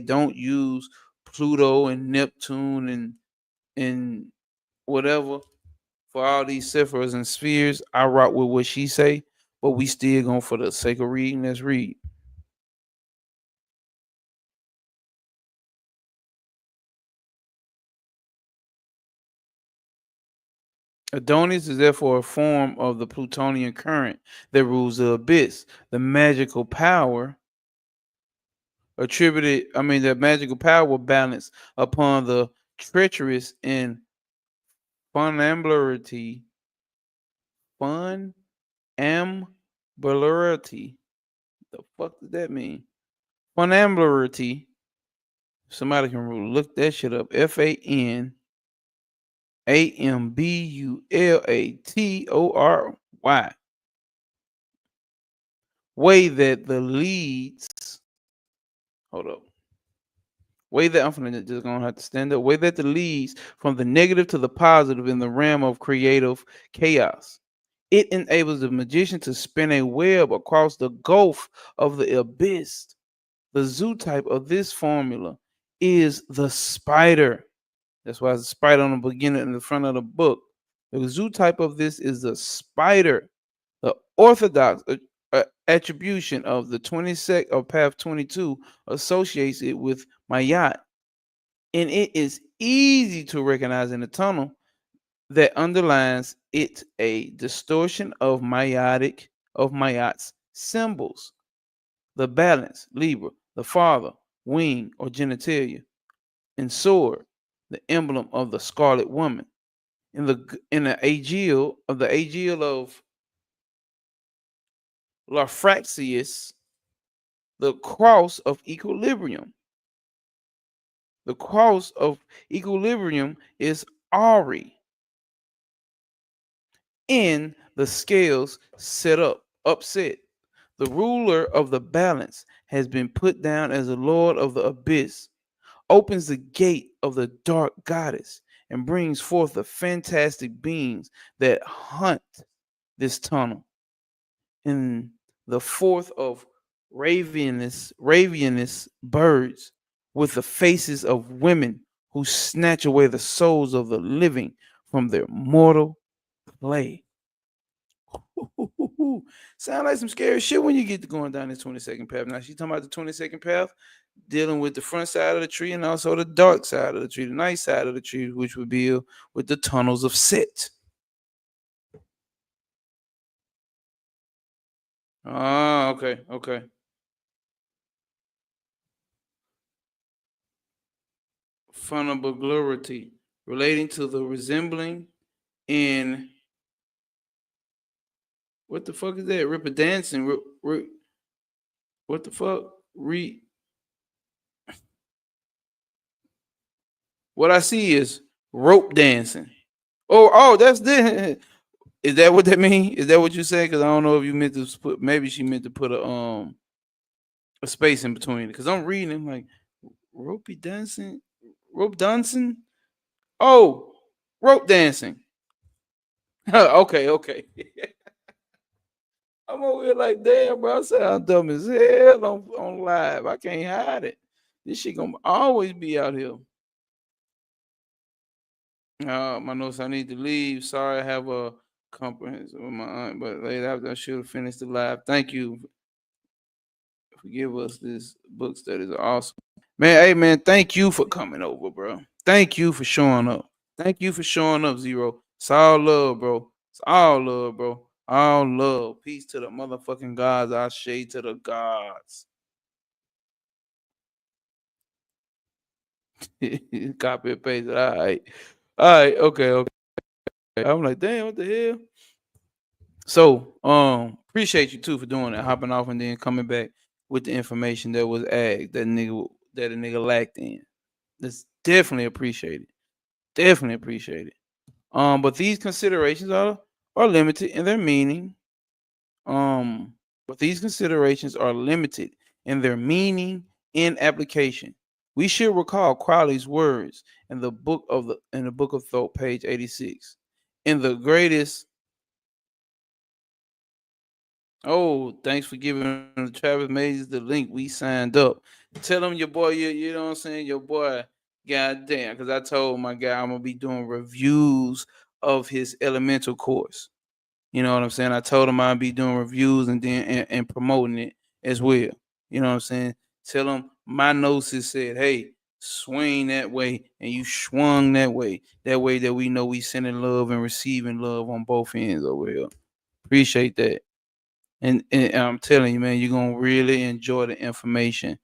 don't use Pluto and Neptune and whatever for all these ciphers and spheres. I rock with what she say, but we still going for the sake of reading. Let's read. Adonis is therefore a form of the Plutonian current that rules the abyss. The magical power the magical power balance upon the treacherous and funambularity, funambularity. The fuck does that mean? Funambularity. Somebody can look that shit up. FANAMBULATORY. Way that the leads. Hold up. Way that I'm just gonna have to stand up. Way that the leads from the negative to the positive in the realm of creative chaos. It enables the magician to spin a web across the gulf of the abyss. The zoo type of this formula is the spider. That's why it's a spider on the beginning and the front of the book. The zoo type of this is the spider. The orthodox attribution of the 22nd of path 22 associates it with Mayat, and it is easy to recognize in the tunnel that underlines it a distortion of Mayat's symbols. The balance, Libra, the father, wing or genitalia, and sword, the emblem of the scarlet woman. In the aegil of Lafraxius, the cross of equilibrium. The cross of equilibrium is Ari. In the scales upset. The ruler of the balance has been put down as the lord of the abyss, opens the gate of the dark goddess, and brings forth the fantastic beings that hunt this tunnel. In the fourth of ravenous birds with the faces of women who snatch away the souls of the living from their mortal play. Sound like some scary shit when you get to going down this 22nd path. Now she's talking about the 22nd path, dealing with the front side of the tree and also the dark side of the tree, the night side of the tree, which would be with the tunnels of Set. Ah, okay, okay. Funambularity, relating to the resembling in what the fuck is that? Ripper dancing. What the fuck? What I see is rope dancing. Oh, that's the. Is that what that mean? Is that what you said? Because I don't know if you meant to put. Maybe she meant to put a space in between it. Because I'm reading, I'm like ropey dancing, rope dancing. Oh, rope dancing. Okay, okay. I'm over here like, damn, bro. I sound dumb as hell on live. I can't hide it. This shit gonna always be out here. My notes. I need to leave. Sorry, I have a comprehensive with my aunt, but later I should have finished the live. Thank you for give us this book studies are awesome. Man, hey man, thank you for coming over, bro. Thank you for showing up. Thank you for showing up, Zero. It's all love, bro. It's all love, bro. All love. Peace to the motherfucking gods. I shade to the gods. Copy and paste it. All right. All right. Okay. Okay. I'm like, damn, what the hell? So, appreciate you too for doing that, hopping off and then coming back with the information that was asked that a nigga lacked in. That's definitely appreciated. Definitely appreciated. But these considerations are limited in their meaning. Um, but these considerations are limited in their meaning and application. We should recall Crowley's words in the book of Thought, page 86. In the greatest. Oh, thanks for giving Travis Mazes the link. We signed up. Tell him your boy, you know what I'm saying? Your boy God damn, because I told my guy I'm gonna be doing reviews of his elemental course. You know what I'm saying? I told him I'd be doing reviews and then and promoting it as well. You know what I'm saying? Tell him my gnosis said, hey, swing that way, and you swung that way. That way that we know we sending love and receiving love on both ends over here. Appreciate that. And I'm telling you, man, you're gonna really enjoy the information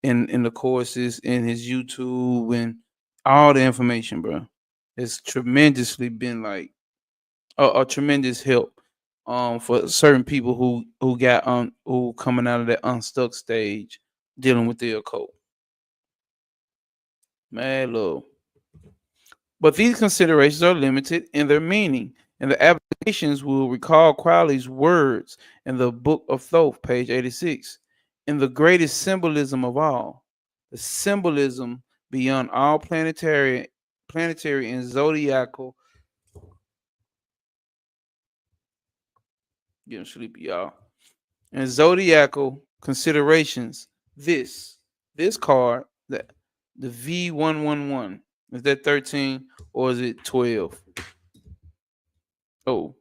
in the courses, in his YouTube, and all the information, bro. It's tremendously been like a tremendous help for certain people who got on who coming out of that unstuck stage dealing with the occult. Man, look. But these considerations are limited in their meaning, and the applications will recall Crowley's words in the Book of Thoth, page 86. In the greatest symbolism of all, the symbolism beyond all planetary and zodiacal. Getting sleepy, y'all. And zodiacal considerations. This card, the V111, is that 13 or is it 12? Oh,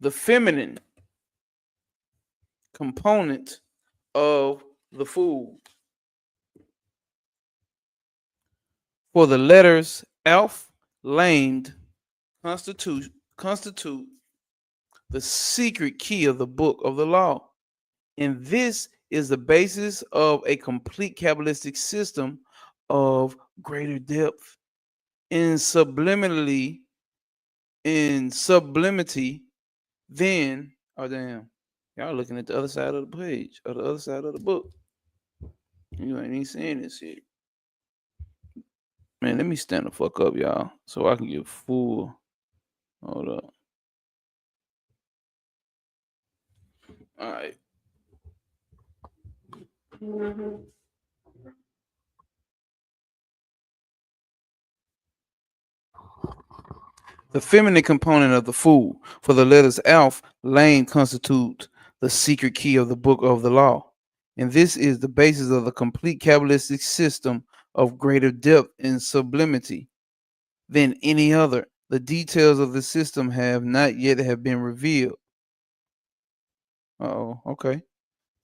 the feminine component of the food. For the letters Alf lamed constitute the secret key of the book of the law. And this is the basis of a complete Kabbalistic system of greater depth in sublimity then. Oh damn. Y'all looking at the other side of the page or the other side of the book. You ain't even seeing this shit. Man, let me stand the fuck up, y'all, so I can get full. Hold up. All right. The feminine component of the food. For the letters Alf, lane constitute the secret key of the book of the law. And this is the basis of the complete Kabbalistic system of greater depth and sublimity than any other. The details of the system have not yet have been revealed. Oh, okay.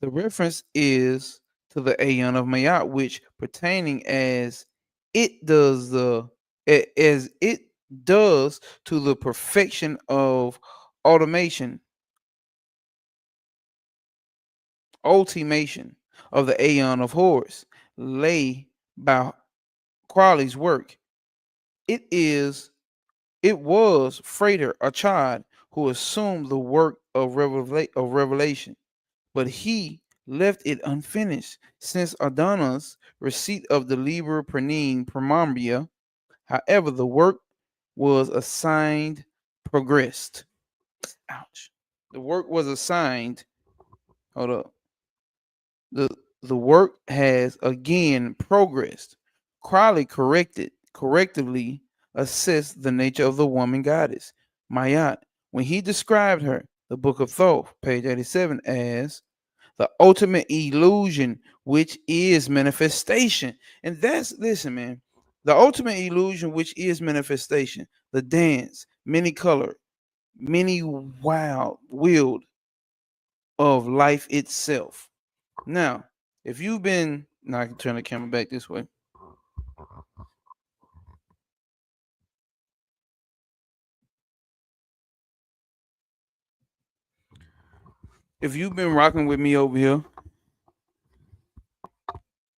The reference is to the Aeon of Mayat, which pertaining as it does to the perfection of automation, ultimation of the Aeon of Horus, lay by Crowley's work. It is it was Frater Achad who assumed the work of revelation, but he left it unfinished since Adonna's receipt of the Liber Primambria. However, the work was assigned progressed. Ouch. The work was assigned. Hold up. The the work has again progressed. Crowley correctively assessed the nature of the woman goddess, Mayat, when he described her, the Book of Thoth, page 87, as the ultimate illusion, which is manifestation. And that's, listen, man, the ultimate illusion, which is manifestation, the dance, many colored, many wild of life itself. Now, if you've been, now I can turn the camera back this way. If you've been rocking with me over here,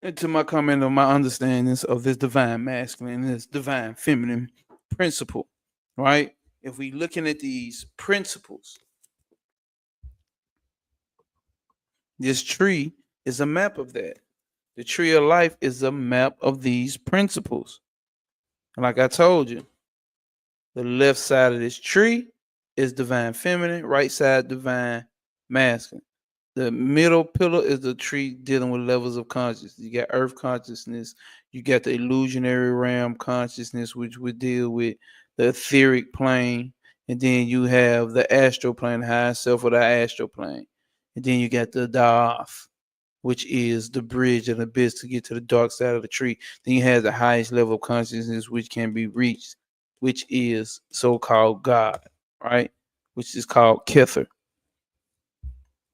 into my comment on my understandings of this divine masculine and this divine feminine principle, right? If we looking at these principles, this tree is a map of that. The tree of life is a map of these principles. And like I told you, the left side of this tree is divine feminine, right side divine masculine. The middle pillar is the tree dealing with levels of consciousness. You got earth consciousness, you got the illusionary realm consciousness, which would deal with the etheric plane. And then you have the astral plane, the higher self, or the astral plane. And then you got the Da'af, which is the bridge of the abyss to get to the dark side of the tree. Then you have the highest level of consciousness which can be reached, which is so-called God, right? Which is called Kether.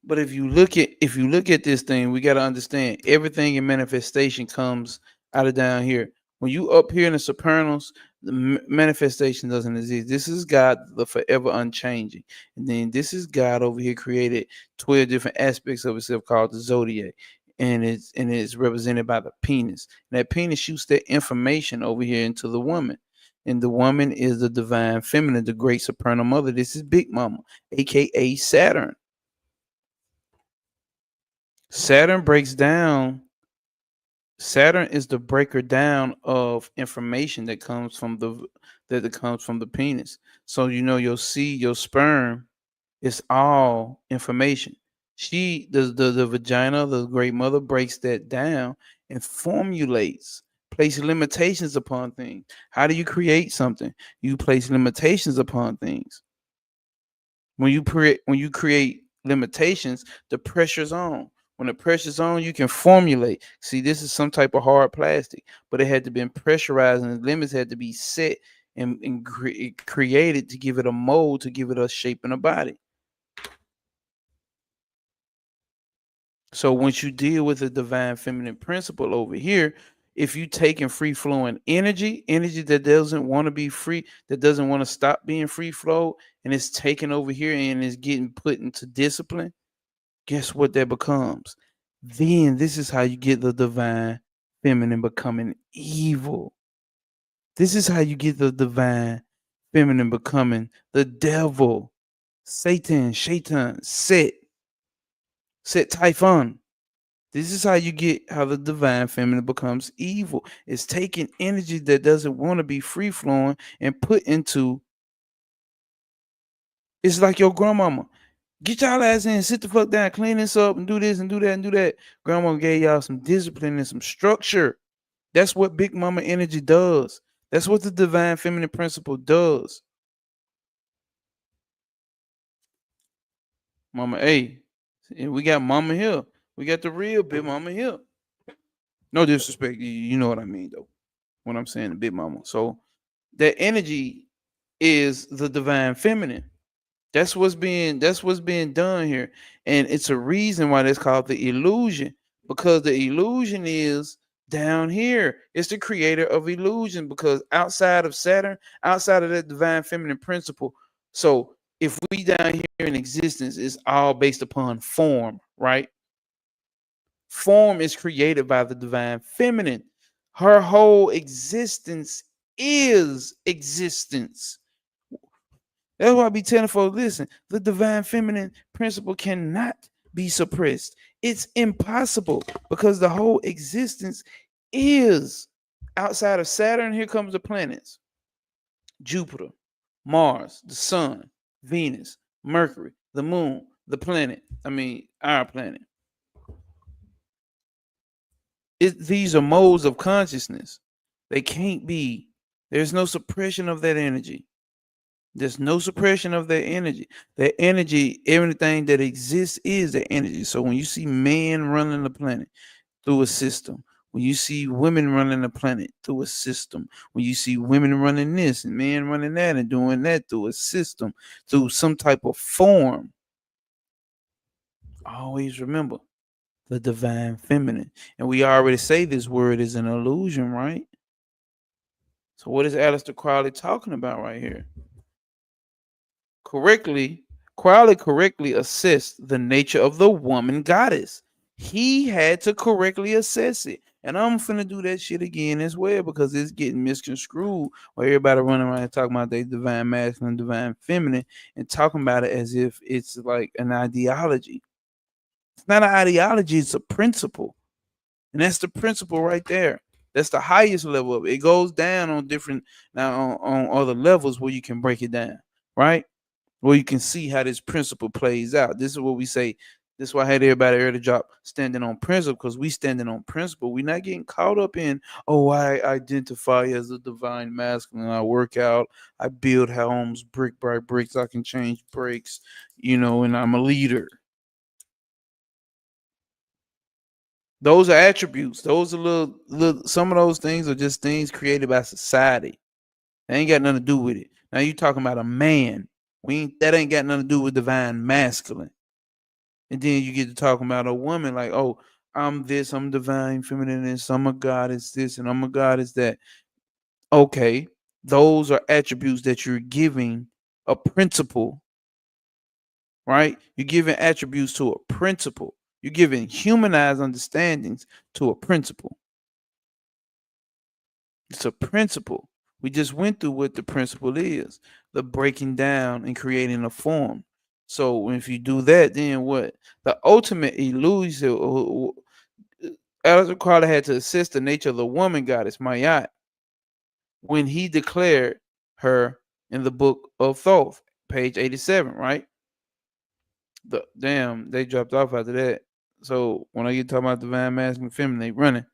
But if you look at this thing, we got to understand everything in manifestation comes out of down here. When you up here in the supernals, the manifestation doesn't exist. This is God, the forever unchanging, and then this is God over here created 12 different aspects of itself called the zodiac, and it's represented by the penis. And that penis shoots that information over here into the woman. And the woman is the divine feminine, the great supernal mother. This is Big Mama, aka Saturn. Saturn breaks down. Saturn is the breaker down of information that comes from the penis. So your seed, your sperm, is all information. She the vagina, the great mother, breaks that down and formulates, place limitations upon things. How do you create something? You place limitations upon things. When you create limitations, the pressure's on. When the pressure's on, you can formulate. See, this is some type of hard plastic, but it had to be pressurized, and the limits had to be set and created to give it a mold, to give it a shape and a body. So once you deal with the divine feminine principle over here, if you taking free flowing energy that doesn't want to be free, that doesn't want to stop being free flow, and it's taken over here and is getting put into discipline, guess what that becomes? Then this is how you get the divine feminine becoming evil. This is how you get the divine feminine becoming the devil, Satan, Shaitan, Set Typhon. This is how you get how the divine feminine becomes evil. It's taking energy that doesn't want to be free flowing and put into. It's like your grandmama. Get y'all ass in, sit the fuck down, clean this up, and do this and do that and do that. Grandma gave y'all some discipline and some structure. That's what Big Mama energy does. That's what the divine feminine principle does. Mama A. And we got Mama here. We got the real Big Mama here. No disrespect. You know what I mean, though, when I'm saying the Big Mama. So that energy is the divine feminine. That's what's being done here. And it's a reason why that's called the illusion, because the illusion is down here. It's the creator of illusion, because outside of Saturn, outside of that divine feminine principle. So if we down here in existence, it's all based upon form, right? Form is created by the divine feminine. Her whole existence is existence. That's why I be telling folks, listen, the divine feminine principle cannot be suppressed. It's impossible, because the whole existence is outside of Saturn. Here comes the planets: Jupiter, Mars, the sun, Venus, Mercury, the moon, the planet. Our planet. These are modes of consciousness. They can't be. There's no suppression of that energy. There's no suppression of their energy. Their energy, everything that exists is their energy. So when you see man running the planet through a system, when you see women running the planet through a system, when you see women running this and men running that and doing that through a system, through some type of form, always remember the divine feminine. And we already say this word is an illusion, right? So what is Aleister Crowley talking about right here? Crowley correctly assessed the nature of the woman goddess. He had to correctly assess it. And I'm finna do that shit again as well, because it's getting misconstrued, where everybody running around and talking about they divine masculine, divine feminine, and talking about it as if it's like an ideology. It's not an ideology, it's a principle. And that's the principle right there. That's the highest level of it. It goes down on different now on other levels where you can break it down, right? Where you can see how this principle plays out. This is what we say. That's why I had everybody early drop standing on principle, because we standing on principle. We're not getting caught up in, oh, I identify as a divine masculine. I work out, I build homes brick by bricks. I can change bricks, and I'm a leader. Those are attributes. Those are little. Some of those things are just things created by society. They ain't got nothing to do with it. Now you talking about a man. That ain't got nothing to do with divine masculine. And then you get to talking about a woman like, oh, I'm this, I'm divine feminine, and I'm a goddess this, and I'm a goddess that. Okay, those are attributes that you're giving a principle, right? You're giving attributes to a principle. You're giving humanized understandings to a principle. It's a principle. We just went through what the principle is, the breaking down and creating a form. So if you do that, then what? The ultimate illusion, Alistair Crowley had to assist the nature of the woman goddess, Mayat, when he declared her in the book of Thoth, page 87, right? They dropped off after that. So when I get talking about divine masculine feminine, they running.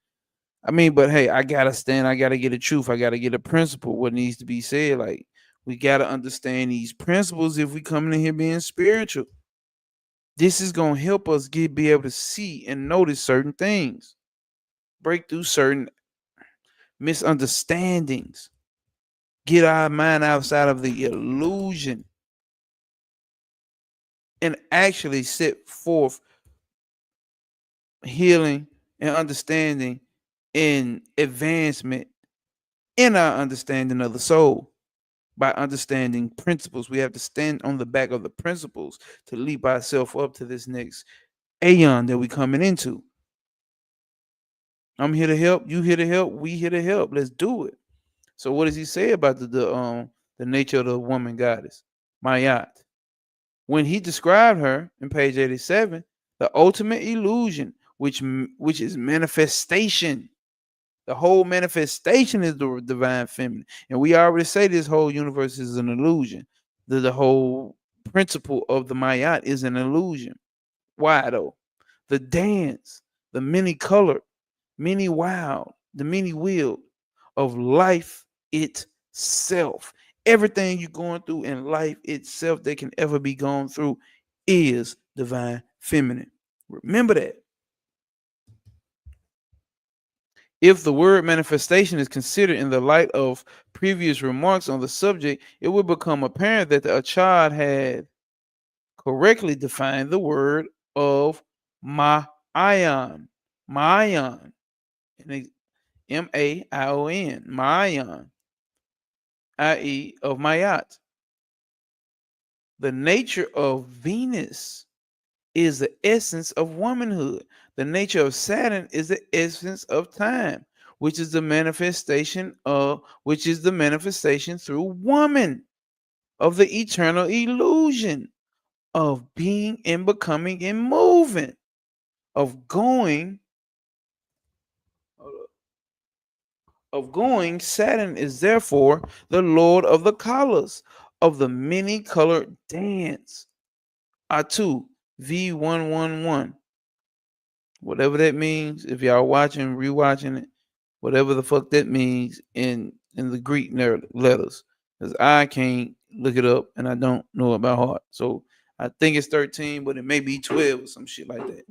I mean, but hey, I gotta stand. I gotta get a truth. I gotta get a principle. What needs to be said? Like, we gotta understand these principles if we coming in here being spiritual. This is gonna help us be able to see and notice certain things, break through certain misunderstandings, get our mind outside of the illusion, and actually set forth healing and understanding and advancement in our understanding of the soul. By understanding principles, we have to stand on the back of the principles to leap ourselves up to this next aeon that we coming into. I'm here to help. You here to help. We here to help. Let's do it. So, what does he say about the nature of the woman goddess, Mayat? When he described her in page 87, the ultimate illusion, which is manifestation. The whole manifestation is the divine feminine. And we already say this whole universe is an illusion. The whole principle of the Mayat is an illusion. Why though? The dance, the many colored, many wild, the many willed of life itself. Everything you're going through in life itself that can ever be gone through is divine feminine. Remember that. If the word manifestation is considered in the light of previous remarks on the subject, it would become apparent that the Achad had correctly defined the word of Ma'ayan, Ma'ayan, M-A-I-O-N, Ma'ayan, i.e. of Mayat. The nature of Venus is the essence of womanhood. The nature of Saturn is the essence of time, which is the manifestation through woman of the eternal illusion of being and becoming and moving, of going. Saturn is therefore the Lord of the colors, of the many colored dance. Atu V111. Whatever that means, if y'all watching, rewatching it, whatever the fuck that means in the Greek letters, because I can't look it up and I don't know it by heart. So I think it's 13, but it may be 12 or some shit like that.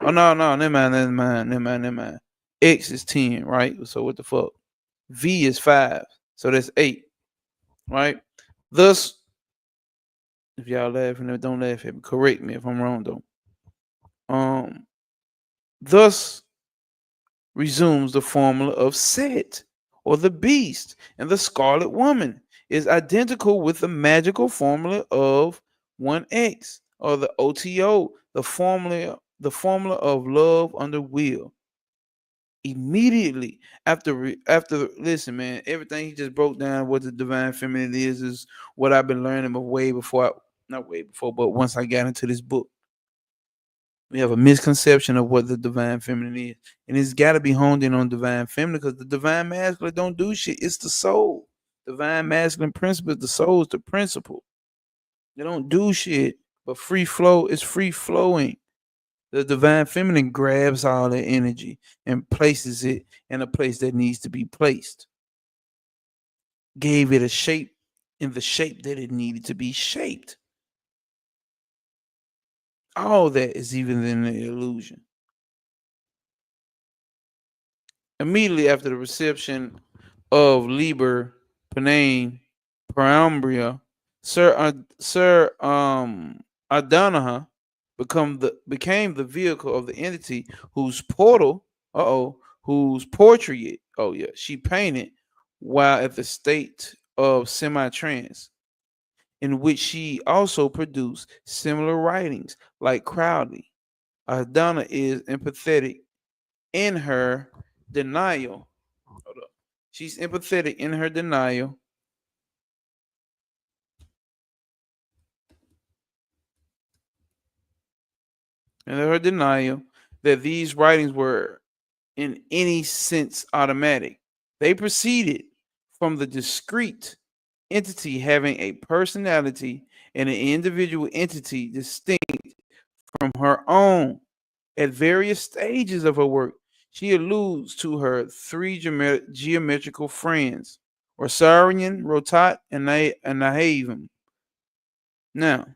Oh no, never mind. X is 10, right? So what the fuck? V is 5, so that's 8, right? Thus, if y'all laughing, don't laugh at me. Correct me if I'm wrong though. Thus resumes the formula of Set, or the beast, and the scarlet woman is identical with the magical formula of 1x, or the OTO, the formula of love under will. Immediately after listen, man, everything he just broke down what the divine feminine is what I've been learning, but not way before, but once I got into this book. We have a misconception of what the divine feminine is. And it's got to be honed in on divine feminine, because the divine masculine don't do shit. It's the soul. Divine masculine principle is the soul, is the principle. They don't do shit, but free flow is free flowing. The divine feminine grabs all that energy and places it in a place that needs to be placed. Gave it a shape in the shape that it needed to be shaped. All that is even in the illusion. Immediately after the reception of Liber Penane Perambria, Sir Adanaha became the vehicle of the entity whose whose portrait, she painted while at the state of semi-trance, in which she also produced similar writings like Crowley. Adana is empathetic in her denial. Hold up. She's empathetic in her denial. And her denial that these writings were in any sense automatic. They proceeded from the discrete entity having a personality and an individual entity distinct from her own. At various stages of her work, she alludes to her three geometrical friends, Rosarian, Rotat, and Nahavim. Now,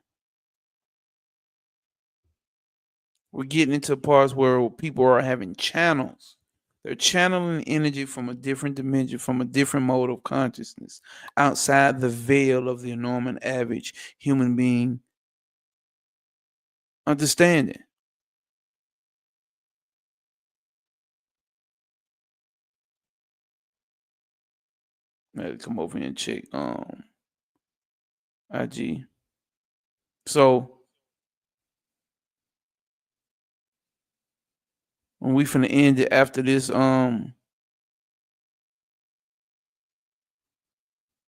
we're getting into parts where people are having channels. They're channeling energy from a different dimension, from a different mode of consciousness, outside the veil of the normal average human being understanding. I had to come over here and check IG. So when we finna end it after this,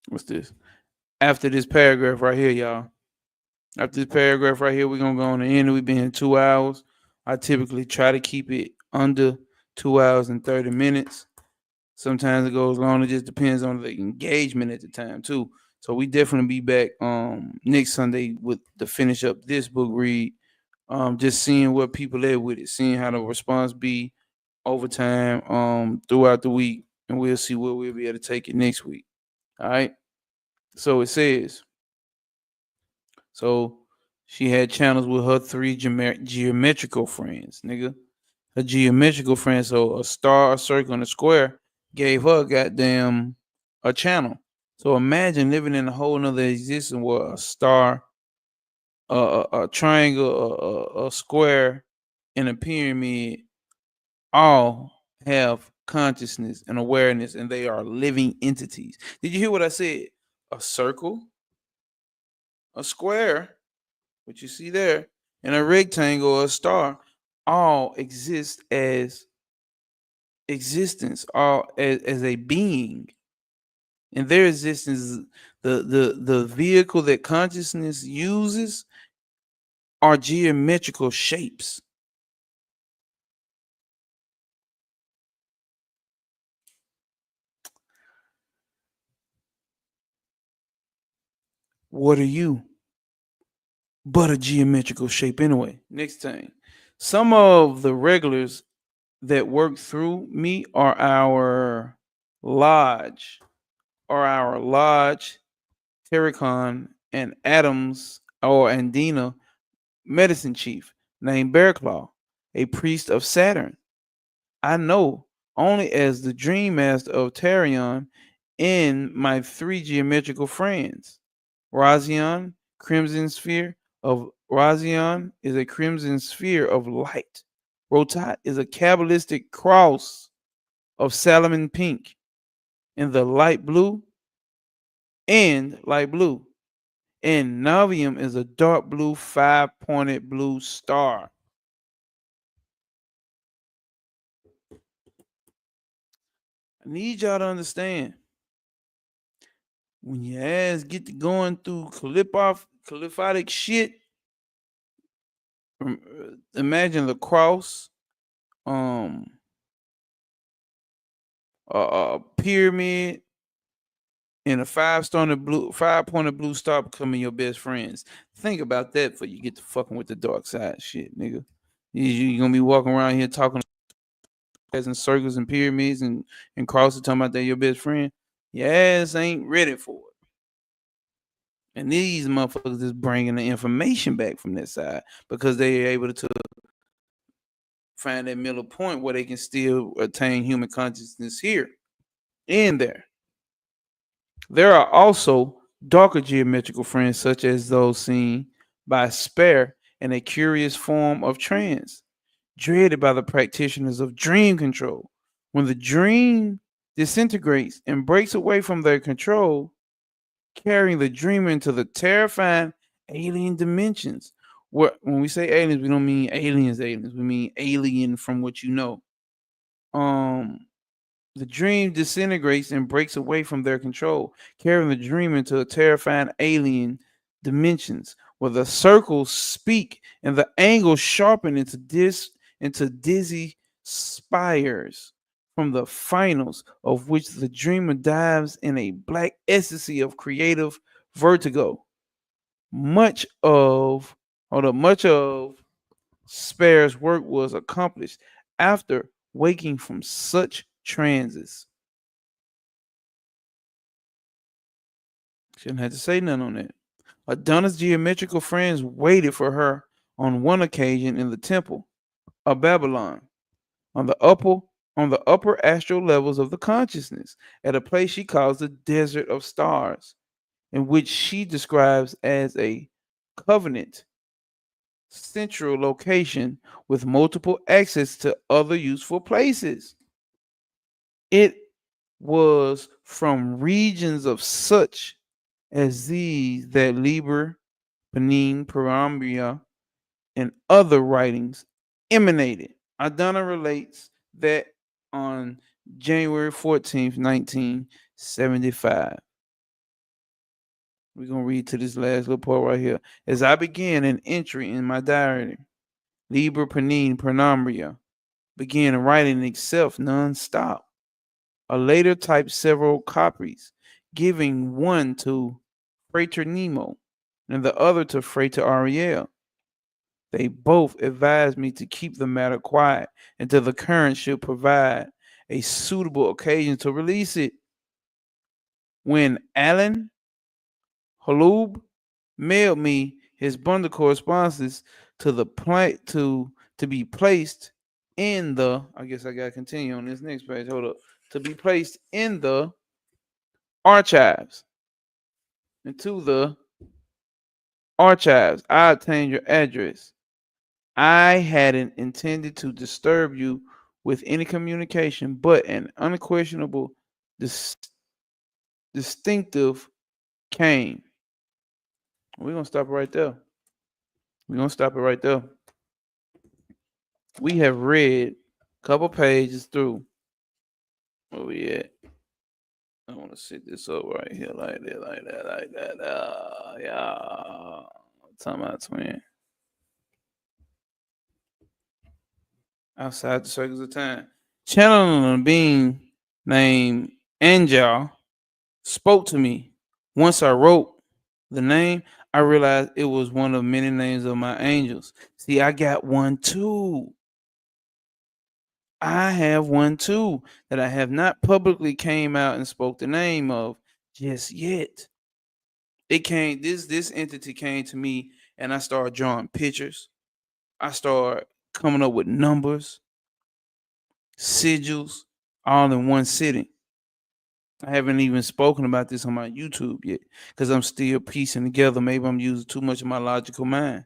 what's this? After this paragraph right here, y'all. After this paragraph right here, we're gonna go on the end. We've been 2 hours. I typically try to keep it under 2 hours and 30 minutes. Sometimes it goes long. It just depends on the engagement at the time too. So we definitely be back next Sunday with to finish up this book read. Just seeing what people at with it, seeing how the response be over time throughout the week, and we'll see where we'll be able to take it next week. All right. So it says, so she had channels with her three geometrical friends, nigga. Her geometrical friends, so a star, a circle, and a square gave her goddamn a channel. So imagine living in a whole nother existence where a star, a triangle, a square, and a pyramid all have consciousness and awareness, and they are living entities. Did you hear what I said? A circle, a square, what you see there, and a rectangle or a star all exist as existence, all as a being. And their existence is the vehicle that consciousness uses are geometrical shapes. What are you but a geometrical shape anyway? Next thing, some of the regulars that work through me are lodge, our lodge, Terracon, and Adams or Andina medicine chief named Bearclaw, a priest of Saturn. I know only as the dream master of Tarion in my three geometrical friends. Razion, crimson sphere of Razion is a crimson sphere of light. Rotat is a Kabbalistic cross of salmon pink in the light blue and light blue. And Navium is a dark blue, five-pointed blue star. I need y'all to understand. When your ass get to going through caliphotic shit, imagine the cross, um, a pyramid, and a five-pointed blue star becoming your best friends. Think about that before you get to fucking with the dark side shit, nigga. You're gonna be walking around here talking in circles and pyramids and crosses, talking about that your best friend. Your ass ain't ready for it. And these motherfuckers is bringing the information back from that side because they are able to find that middle point where they can still attain human consciousness here and there. There are also darker geometrical friends, such as those seen by Spare in a curious form of trance, dreaded by the practitioners of dream control. When the dream disintegrates and breaks away from their control, carrying the dreamer into the terrifying alien dimensions. When we say aliens, we don't mean aliens. We mean alien from what you know. Um, the dream disintegrates and breaks away from their control, carrying the dream into a terrifying alien dimensions where the circles speak and the angles sharpen into dizzy spires from the finals of which the dreamer dives in a black ecstasy of creative vertigo. Much of Spare's work was accomplished after waking from such trances. Shouldn't have to say nothing on that. Adonis' geometrical friends waited for her on one occasion in the temple of Babylon, on the upper astral levels of the consciousness, at a place she calls the Desert of Stars, in which she describes as a covenant central location with multiple access to other useful places. It was from regions of such as these that Liber, Benin, Perambria, and other writings emanated. Adana relates that on January 14th, 1975. We're going to read to this last little part right here. As I began an entry in my diary, Liber, Penin, Perambria began writing itself non-stop. I later typed several copies, giving one to Frater Nemo and the other to Frater Ariel. They both advised me to keep the matter quiet until the current should provide a suitable occasion to release it. When Alan Holub mailed me his bundle correspondences to the to be placed in the, I guess I gotta continue on this next page. Hold up. To be placed in the archives. Into the archives. I obtained your address. I hadn't intended to disturb you with any communication, but an unquestionable distinctive came. We're gonna stop it right there. We're gonna stop it right there. We have read a couple pages through. Where we at? I want to set this up right here, like that, like that, like that. Yeah. Talking about twin. Outside the circles of time. Channeling a being named Angel spoke to me. Once I wrote the name, I realized it was one of many names of my angels. See, I got one too. I have one too that I have not publicly came out and spoke the name of just yet. It came this entity came to me and I started drawing pictures. I started coming up with numbers, sigils, all in one sitting. I haven't even spoken about this on my YouTube yet because I'm still piecing together. Maybe I'm using too much of my logical mind.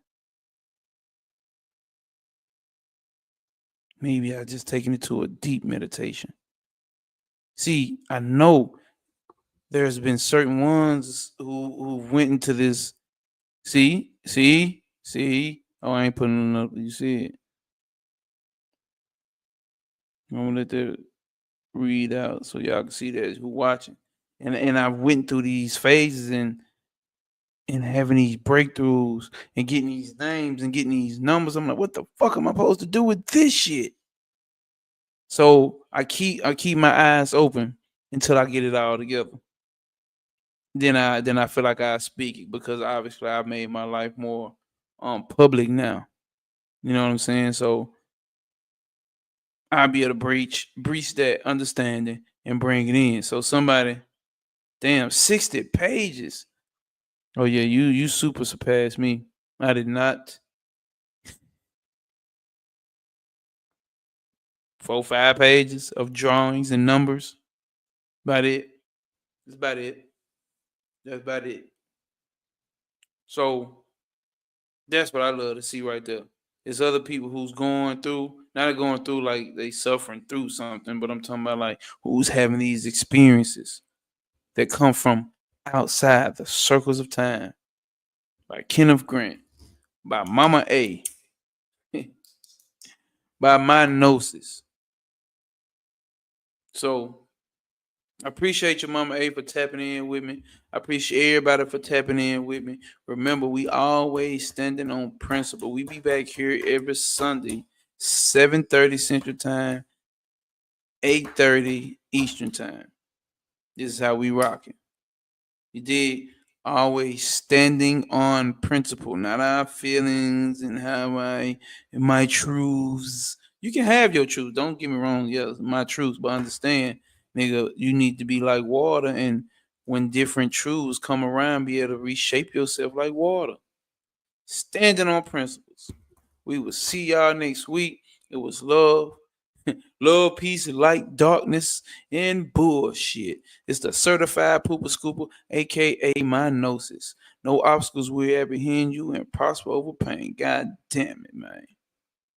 Maybe I just taking it to a deep meditation. See, I know there's been certain ones who went into this. See. Oh, I ain't putting it up. You see it. I'm gonna let that read out so y'all can see that who watching. And I went through these phases and having these breakthroughs and getting these names and getting these numbers. I'm like, what the fuck am I supposed to do with this shit? So I keep my eyes open until I get it all together. Then I feel like I speak it because obviously I made my life more public now. You know what I'm saying? So I'll be able to breach that understanding and bring it in. So somebody, damn, 60 pages. Oh yeah, you super surpassed me. I did not. 4, 5 pages of drawings and numbers. About it. That's about it. That's about it. So that's what I love to see right there. It's other people who's going through, not going through like they suffering through something, but I'm talking about like who's having these experiences that come from outside the circles of time. By Kenneth Grant, by Mama A, by my gnosis. So I appreciate your Mama A for tapping in with me. I appreciate everybody for tapping in with me. Remember, we always standing on principle. We be back here every Sunday, 7:30 Central Time, 8:30 Eastern Time. This is how we rocking. You did always standing on principle, not our feelings and how I and my truths. You can have your truth. Don't get me wrong. Yes, my truths, but understand, nigga, you need to be like water, and when different truths come around, be able to reshape yourself like water. Standing on principles. We will see y'all next week. It was love. Love, peace, light, darkness, and bullshit. It's the certified pooper scooper, aka my gnosis. No obstacles will apprehend you and prosper over pain. God damn it, man.